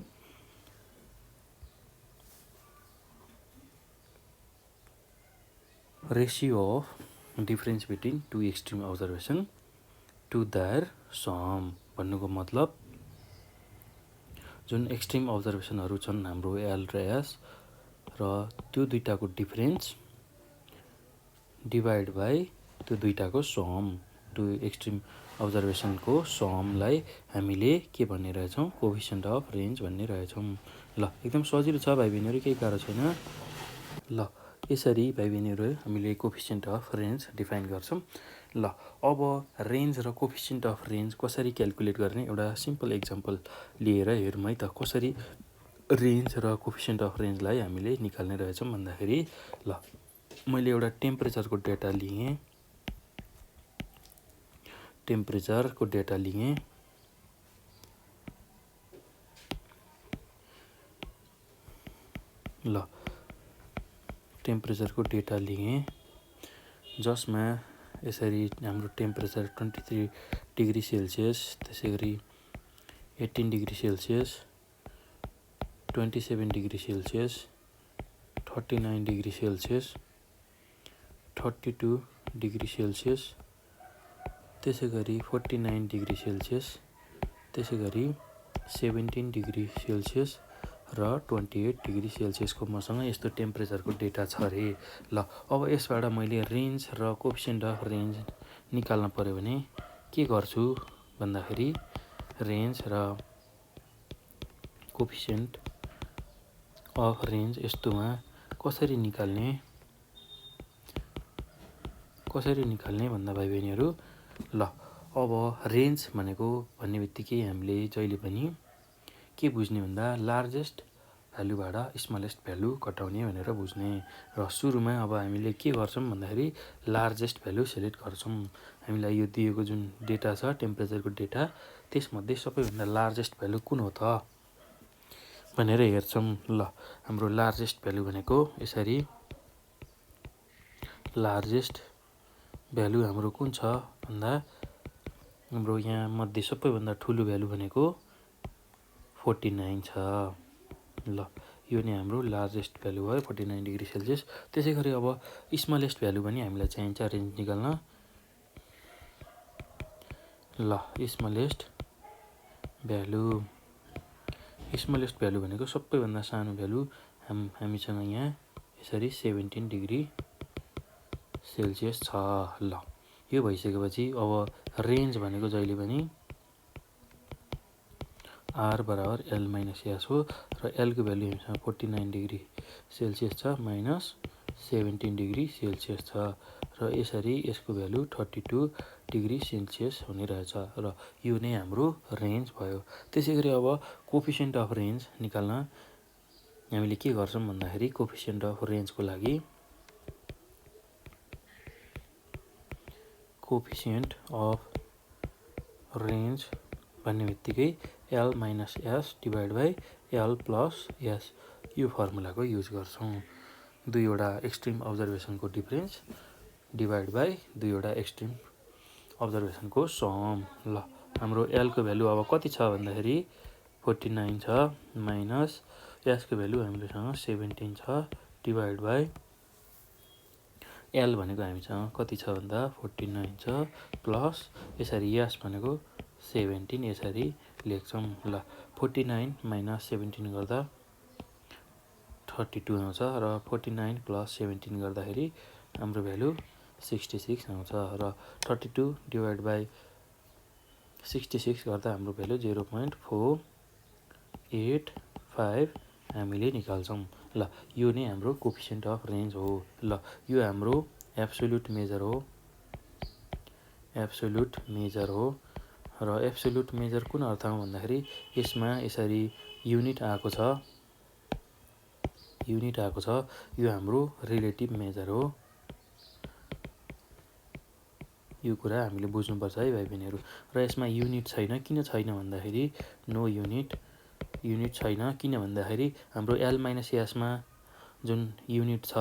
ratio of difference between two extreme observation to their sum भन्नुको मतलब जुन एक्सट्रिम अब्जर्भेसनहरू छन् हाम्रो L र S र त्यो दुईटाको डिफरेन्स डिभाइड बाई त्यो दुईटाको सम, टु एक्सट्रिम अब्जर्भेसनको समलाई हामीले के भन्ने रहेछौँ कोफिसिएन्ट अफ रेन्ज भन्ने रहेछौँ। ल एकदम सजिलो छ भाइ बहिनीहरू, केही गाह्रो छैन। ल यसरी भाइ बहिनीहरू हामीले कोफिसिएन्ट अफ रेन्ज डिफाइन गर्छौँ। ल अब रेन्ज र कोफिसिएन्ट अफ रेन्ज कसरी क्यालकुलेट गर्ने एउटा सिम्पल एक्जाम्पल लिएर हेरौँ है त। कसरी रेन्ज र कोफिसिएन्ट अफ रेन्जलाई हामीले निकाल्ने रहेछौँ भन्दाखेरि ल मैले एउटा टेम्परेचरको डेटा लिएँ। ल टेम्परेचरको डेटा लिएँ जसमा यसरी हाम्रो टेम्परेचर 23 डिग्री सेल्सियस, त्यसै गरी 18 degree Celsius, 27 degree Celsius, 39 degree Celsius 32 degree Celsius, त्यसै गरी 49 डिग्री सेल्सियस, त्यसै गरी 17 डिग्री सेल्सियस र 28 डिग्री सेल्सियसको मसँग यस्तो टेम्परेचरको डेटा छ अरे। ल अब यसबाट मैले रेन्ज र कोएफिसिएन्ट अफ रेन्ज निकाल्न पर्यो भने के गर्छु भन्दाखेरि रेन्ज र कोएफिसिएन्ट अफ रेन्ज यस्तोमा कसरी निकाल्ने भन्दा भाइ बहिनीहरू, ल अब रेन्ज भन्ने बित्तिकै हामीले जहिले पनि के बुझ्ने भन्दा लार्जेस्ट भ्यालुबाट स्मलेस्ट भ्यालु घटाउने भनेर बुझ्ने। र सुरुमा अब हामीले के गर्छौँ भन्दाखेरि लार्जेस्ट भ्यालु सेलेक्ट गर्छौँ। हामीलाई यो दिएको जुन डेटा छ टेम्परेचरको डेटा, त्यसमध्ये सबैभन्दा लार्जेस्ट भ्यालु कुन हो त भनेर हेर्छौँ। ल हाम्रो लार्जेस्ट भ्यालु भनेको यसरी, लार्जेस्ट भ्यालु हाम्रो कुन छ भन्दा हाम्रो यहाँ मध्ये सबैभन्दा ठुलो भ्यालु भनेको 49 छ। ल यो नै हाम्रो लार्जेस्ट भ्यालु भयो 49 डिग्री सेल्सियस। त्यसै गरी अब स्मलेस्ट भ्यालु पनि हामीलाई चाहिन्छ रेन्ज निकाल्न। ल स्मलेस्ट भ्यालु भनेको सबैभन्दा सानो भ्यालु हामीसँग यहाँ यसरी 17 डिग्री सेल्सियस छ। ल यो भइसकेपछि अब रेन्ज भनेको जहिले पनि R बराबर L माइनस S हो र L को भ्यालु हामीसँग 49 डिग्री सेल्सियस छ माइनस 17 डिग्री सेल्सियस छ र यसरी यसको भ्यालु 32 डिग्री सेल्सियस हुने रहेछ र यो नै हाम्रो रेन्ज भयो। त्यसै गरी अब कोएफिसिएन्ट अफ रेन्ज निकाल्न हामीले के गर्छौँ भन्दाखेरि कोएफिसिएन्ट अफ रेन्जको लागि कोएफिसिएन्ट अफ रेन्ज भन्ने बित्तिकै L minus S divide by L plus S यो फर्मुलाको युज गर्छौँ। दुईवटा एक्सट्रिम अब्जर्भेसनको डिफरेन्स डिभाइड बाई दुईवटा एक्सट्रिम अब्जर्भेसनको सम। ल हाम्रो L को भ्यालु अब कति छ भन्दाखेरि 49 छ माइनस S को भ्यालु हामीसँग 17 छ डिभाइड बाई L भनेको हामीसँग कति छ भन्दा 49 छ प्लस यसरी S भनेको 17 यसरी लेख्छौँ। ल 49 माइनस 17 गर्दा 32 आउँछ र 49 प्लस 17 गर्दाखेरि हाम्रो भ्यालु 66 आउँछ र 32 डिभाइड बाई 66 गर्दा हाम्रो भ्यालु 0.485 हामीले निकाल्छौँ। ल यो नै हाम्रो कोएफिसिएन्ट अफ रेन्ज हो। ल यो हाम्रो एब्सोल्युट मेजर हो र एब्सोल्युट मेजर कुन अर्थमा भन्दाखेरि यसमा यसरी युनिट आएको छ, यो हाम्रो रिलेटिभ मेजर हो। यो कुरा हामीले बुझ्नुपर्छ है भाइ बहिनीहरू। र यसमा युनिट छैन, किन छैन भन्दाखेरि नो युनिट छैन किन भन्दाखेरि हाम्रो L माइनस यसमा जुन युनिट छ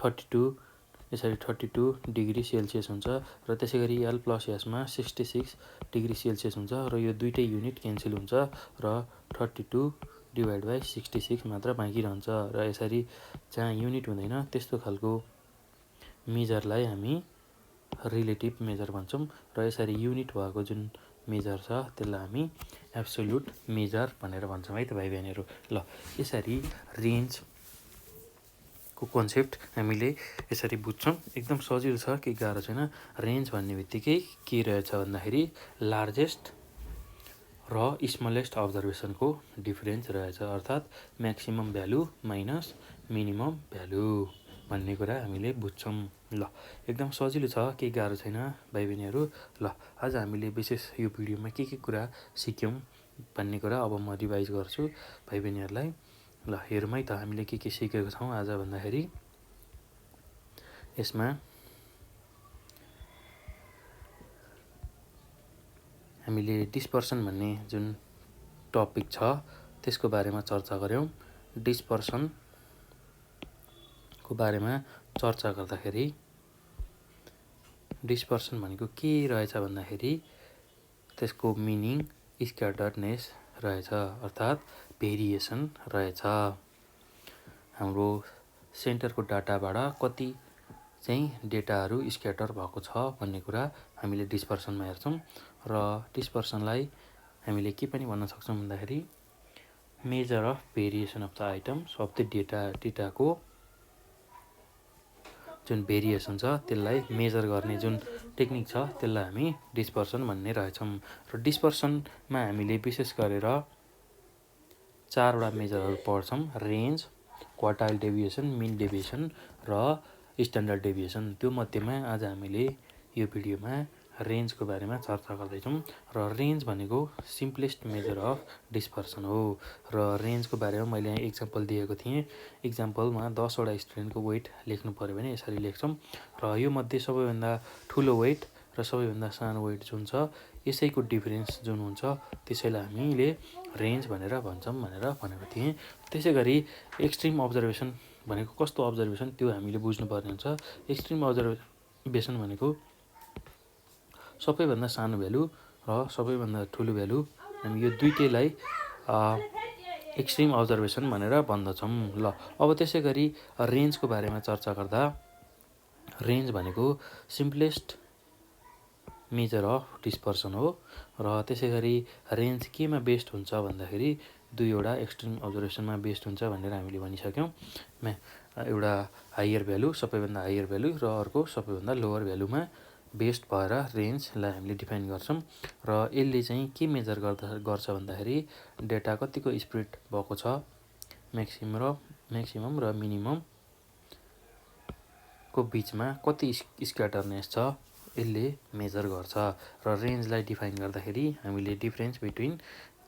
32 यसरी 32 डिग्री सेल्सियस हुन्छ र त्यसै गरी L प्लस यसमा 66 डिग्री सेल्सियस हुन्छ र यो दुइटै युनिट क्यान्सल हुन्छ र 32 डिभाइड बाई 66 मात्र बाँकी रहन्छ र यसरी जहाँ युनिट हुँदैन त्यस्तो खालको मेजरलाई हामी रिलेटिभ मेजर भन्छौँ र यसरी युनिट भएको जुन मेजर छ त्यसलाई हामी एब्सोल्युट मेजर भनेर भन्छौँ है त भाइ बहिनीहरू। ल यसरी रेन्जको कन्सेप्ट हामीले यसरी बुझ्छौँ। एकदम सजिलो छ, केही गाह्रो छैन। रेन्ज भन्ने बित्तिकै के रहेछ भन्दाखेरि लार्जेस्ट र स्मलेस्ट अब्जर्भेसनको डिफरेन्स रहेछ, अर्थात् maximum value minus minimum value भन्ने कुरा हामीले बुझ्छौँ। ल एकदम सजिलो छ, केही गाह्रो छैन भाइ बहिनीहरू। ल आज हामीले विशेष यो भिडियोमा के कुरा सिक्यौँ भन्ने कुरा अब म रिभाइज गर्छु भाइ बहिनीहरूलाई। ल हेरौँ है त हामीले के सिकेको छौँ आज भन्दाखेरि यसमा हामीले डिस्पर्सन भन्ने जुन टपिक छ त्यसको बारेमा चर्चा गऱ्यौँ। डिस्पर्सनको बारेमा चर्चा गर्दाखेरि डिस्पर्सन भनेको के रहेछ भन्दाखेरि त्यसको मिनिङ स्क्याटर्डनेस रहेछ, अर्थात् भेरिएसन रहेछ। हाम्रो सेन्टरको डाटाबाट कति चाहिँ डेटाहरू स्क्याटर भएको छ भन्ने कुरा हामीले डिस्पर्सनमा हेर्छौँ। र डिस्पर्सनलाई हामीले के पनि भन्न सक्छौँ भन्दाखेरि measure of variation of the items of the डेटाको जुन भेरिएसन छ त्यसलाई मेजर गर्ने जुन टेक्निक छ त्यसलाई हामी डिस्पर्सन भन्ने रहेछौँ। र डिस्पर्सनमा हामीले विशेष गरेर 4वटा मेजरहरू पढ्छौँ। Range, quartile deviation, mean deviation र स्ट्यान्डर्ड डेभिएसन। त्यो मध्येमा आज हामीले यो भिडियोमा रेन्जको बारेमा चर्चा गर्दैछौँ। र रेन्ज भनेको सिम्पलेस्ट मेजर अफ डिस्पर्सन हो। र रेन्जको बारेमा मैले यहाँ इक्जाम्पल दिएको थिएँ। इक्जाम्पलमा 10वटा स्टुडेन्टको वेट लेख्नु पऱ्यो भने यसरी लेख्छौँ। र यो मध्ये सबैभन्दा ठुलो वेट र सबैभन्दा सानो वेट जुन छ यसैको डिफरेन्स जुन हुन्छ त्यसैलाई हामीले रेन्ज भनेर भन्छौँ भनेर भनेको थिएँ। त्यसै गरी एक्सट्रिम अब्जर्भेसन भनेको कस्तो अब्जर्भेसन त्यो हामीले बुझ्नुपर्ने हुन्छ। एक्सट्रिम अब्जर्भेसन भनेको सबैभन्दा सानो भ्यालु र सबैभन्दा ठुलो भ्यालु, हामी यो दुइटैलाई एक्सट्रिम अब्जर्भेसन भनेर भन्दछौँ। ल अब त्यसै गरी रेन्जको बारेमा चर्चा गर्दा रेन्ज भनेको सिम्पलेस्ट मेजर अफ डिस्पर्सन हो। र त्यसै गरी रेन्ज केमा बेस्ड हुन्छ भन्दाखेरि दुईवटा एक्सट्रिम अब्जर्भेसनमा बेस्ड हुन्छ भनेर हामीले भनिसक्यौँ। एउटा हायर भ्यालु, सबैभन्दा हायर भ्यालु र अर्को सबैभन्दा लोवर भ्यालुमा बेस्ड भएर रेन्जलाई हामीले डिफाइन गर्छौँ। र यसले चाहिँ के मेजर गर्छ भन्दाखेरि डेटा कतिको स्प्रेड भएको छ, म्याक्सिमम र मिनिममको बिचमा कति स्क्याटरनेस छ यसले मेजर गर्छ। र रेन्जलाई डिफाइन गर्दाखेरि हामीले difference between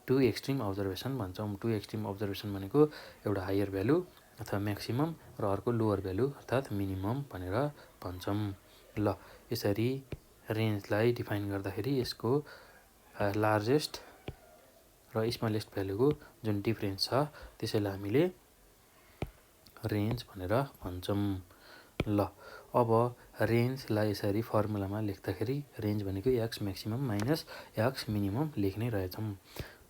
two extreme observation भन्छौँ। टु एक्सट्रिम अब्जर्भेसन भनेको एउटा हायर भ्यालु अथवा म्याक्सिमम र अर्को लोवर भ्यालु अर्थात् मिनिमम भनेर भन्छौँ। ल यसरी रेन्जलाई डिफाइन गर्दाखेरि यसको लार्जेस्ट र स्मलेस्ट भ्यालुको जुन डिफरेन्स छ त्यसैलाई हामीले रेन्ज भनेर भन्छौँ। ल अब रेन्जलाई यसरी फर्मुलामा लेख्दाखेरि रेन्ज भनेको x maximum minus x minimum लेख्ने रहेछौँ,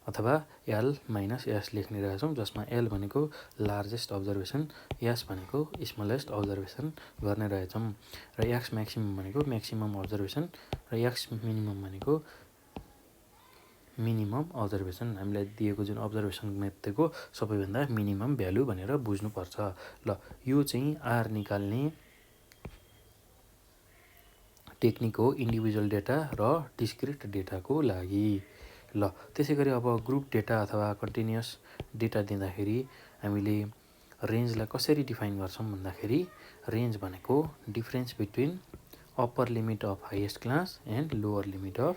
अथवा एल माइनस एस लेख्ने रहेछौँ, जसमा एल भनेको लार्जेस्ट अब्जर्भेसन, एस भनेको स्मलेस्ट अब्जर्भेसन गर्ने रहेछौँ। र एक्स म्याक्सिमम भनेको म्याक्सिमम अब्जर्भेसन र एक्स मिनिमम भनेको मिनिमम अब्जर्भेसन। हामीलाई दिएको जुन अब्जर्भेसन मेथडको सबैभन्दा मिनिमम भ्यालु भनेर बुझ्नुपर्छ। ल यो चाहिँ आर निकाल्ने टेक्निक हो इन्डिभिजुअल डेटा र डिस्क्रिट डेटाको लागि। ल त्यसै गरी अब ग्रुप डेटा अथवा कन्टिन्युअस डेटा दिँदाखेरि हामीले रेन्जलाई कसरी डिफाइन गर्छौँ भन्दाखेरि रेन्ज भनेको difference between upper limit of highest class and lower limit of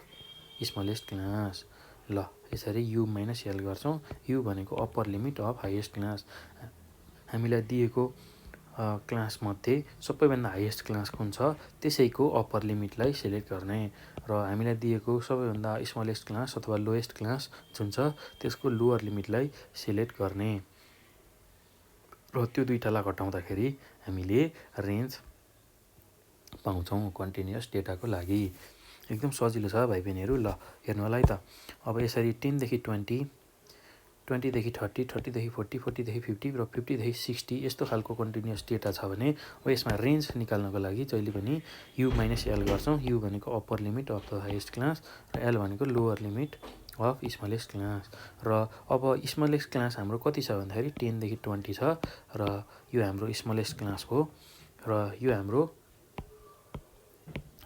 smallest class. ल यसरी यु माइनस एल गर्छौँ। यु भनेको upper limit of highest class, हामीलाई दिएको क्लासमध्ये सबैभन्दा हाइएस्ट क्लास कुन छ त्यसैको अप्पर लिमिटलाई सिलेक्ट गर्ने, र हामीलाई दिएको सबैभन्दा स्मलेस्ट क्लास अथवा लोएस्ट क्लास जुन छ त्यसको लोवर लिमिटलाई सिलेक्ट गर्ने। र त्यो दुईटालाई घटाउँदाखेरि हामीले रेन्ज पाउँछौँ कन्टिन्युअस डेटाको लागि। एकदम सजिलो छ भाइ बहिनीहरू। ल हेर्नु होला है त। अब यसरी 10 देखि 20, 20 देखि 30, 30 देखि 40, 40 देखि 50 र 50 देखि 60 यस्तो खालको कन्टिन्युअस डेटा छ भने अब यसमा रेन्ज निकाल्नको लागि जहिले पनि यु माइनस एल गर्छौँ। यु भनेको upper limit of the highest class र एल भनेको lower limit of smallest class. र अब स्मलेस्ट क्लास हाम्रो कति छ भन्दाखेरि 10 देखि 20 छ, र यो हाम्रो स्मलेस्ट क्लास हो र यो हाम्रो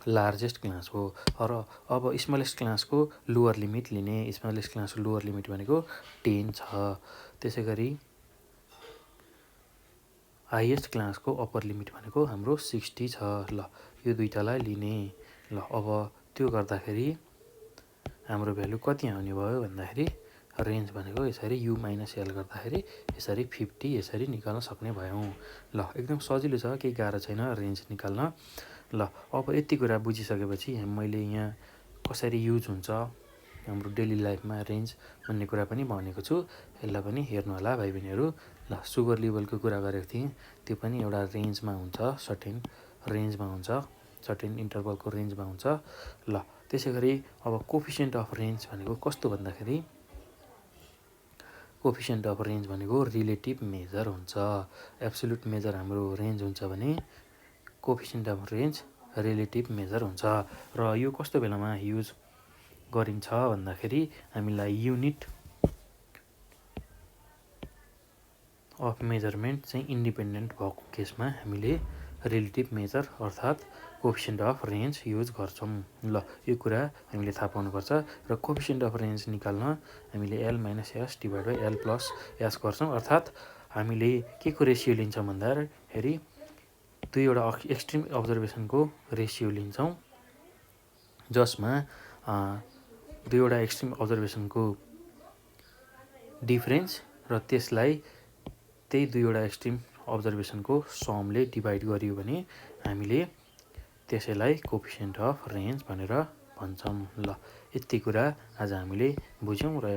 लार्जेस्ट क्लास हो। र अब स्मलेस्ट क्लासको लोवर लिमिट लिने, स्मलेस्ट क्लासको लोवर लिमिट भनेको 10 छ। त्यसै गरी हाइएस्ट क्लासको अप्पर लिमिट भनेको हाम्रो 60 छ। ल यो दुईटालाई लिने। ल अब त्यो गर्दाखेरि हाम्रो भ्यालु कति आउने भयो भन्दाखेरि रेन्ज भनेको यसरी यु माइनस एल गर्दाखेरि यसरी 50 यसरी निकाल्न सक्ने भयौँ। ल एकदम सजिलो छ, केही गाह्रो छैन रेन्ज निकाल्न। ल अब यति कुरा बुझिसकेपछि मैले यहाँ कसरी युज हुन्छ हाम्रो डेली लाइफमा रेन्ज भन्ने कुरा पनि भनेको छु। यसलाई पनि हेर्नु होला भाइ बहिनीहरू। ल सुगर लेभलको कुरा गरेको थिएँ, त्यो पनि एउटा रेन्जमा हुन्छ, सर्टेन रेन्जमा हुन्छ, सर्टेन इन्टरभलको रेन्जमा हुन्छ। ल त्यसै गरी अब कोफिसिएन्ट अफ रेन्ज भनेको कस्तो भन्दाखेरि कोफिसिएन्ट अफ रेन्ज भनेको रिलेटिभ मेजर हुन्छ। एब्सोल्युट मेजर हाम्रो रेन्ज हुन्छ भने coefficient of range relative measure हुन्छ। र यो कस्तो बेलामा युज गरिन्छ भन्दाखेरि हामीलाई युनिट अफ मेजरमेन्ट चाहिँ इन्डिपेन्डेन्ट भएको केसमा हामीले रिलेटिभ मेजर अर्थात् कोएफिसिएन्ट अफ रेन्ज युज गर्छौँ। ल यो कुरा हामीले थाहा पाउनुपर्छ। र कोएफिसिएन्ट अफ रेन्ज निकाल्न हामीले L minus S divide by L plus S गर्छौँ। अर्थात् हामीले के को रेसियो लिन्छौँ भन्दाखेरि दुईवटा एक्सट्रिम अब्जर्भेसनको रेसियो लिन्छौँ, जसमा दुईवटा एक्सट्रिम अब्जर्भेसनको डिफरेन्स र त्यसलाई त्यही दुईवटा एक्सट्रिम अब्जर्भेसनको समले डिभाइड गरियो भने हामीले त्यसैलाई कोएफिसिएन्ट अफ रेन्ज भनेर भन्छौँ। ल यति कुरा आज हामीले बुझ्यौँ र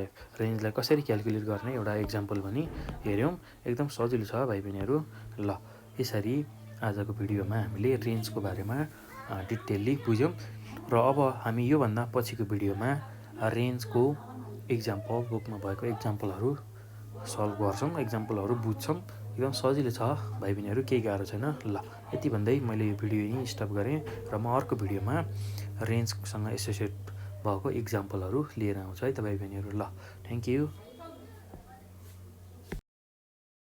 रेन्जलाई कसरी क्यालकुलेट गर्ने एउटा इक्जाम्पल पनि हेऱ्यौँ। एकदम सजिलो छ भाइ बहिनीहरू। ल यसरी आजको भिडियोमा हामीले रेन्जको बारेमा डिटेल्ली बुझ्यौँ र अब हामी योभन्दा पछिको भिडियोमा रेन्जको इक्जाम्पल बुकमा भएको इक्जाम्पलहरू सल्भ गर्छौँ, इक्जाम्पलहरू बुझ्छौँ। एकदम सजिलो छ भाइ बहिनीहरू, केही गाह्रो छैन। ल यति भन्दै मैले यो भिडियो यहीँ स्टप गरेँ र म अर्को भिडियोमा रेन्जसँग एसोसिएट भएको इक्जाम्पलहरू लिएर आउँछु है त भाइ बहिनीहरू। ल थ्याङ्क यू।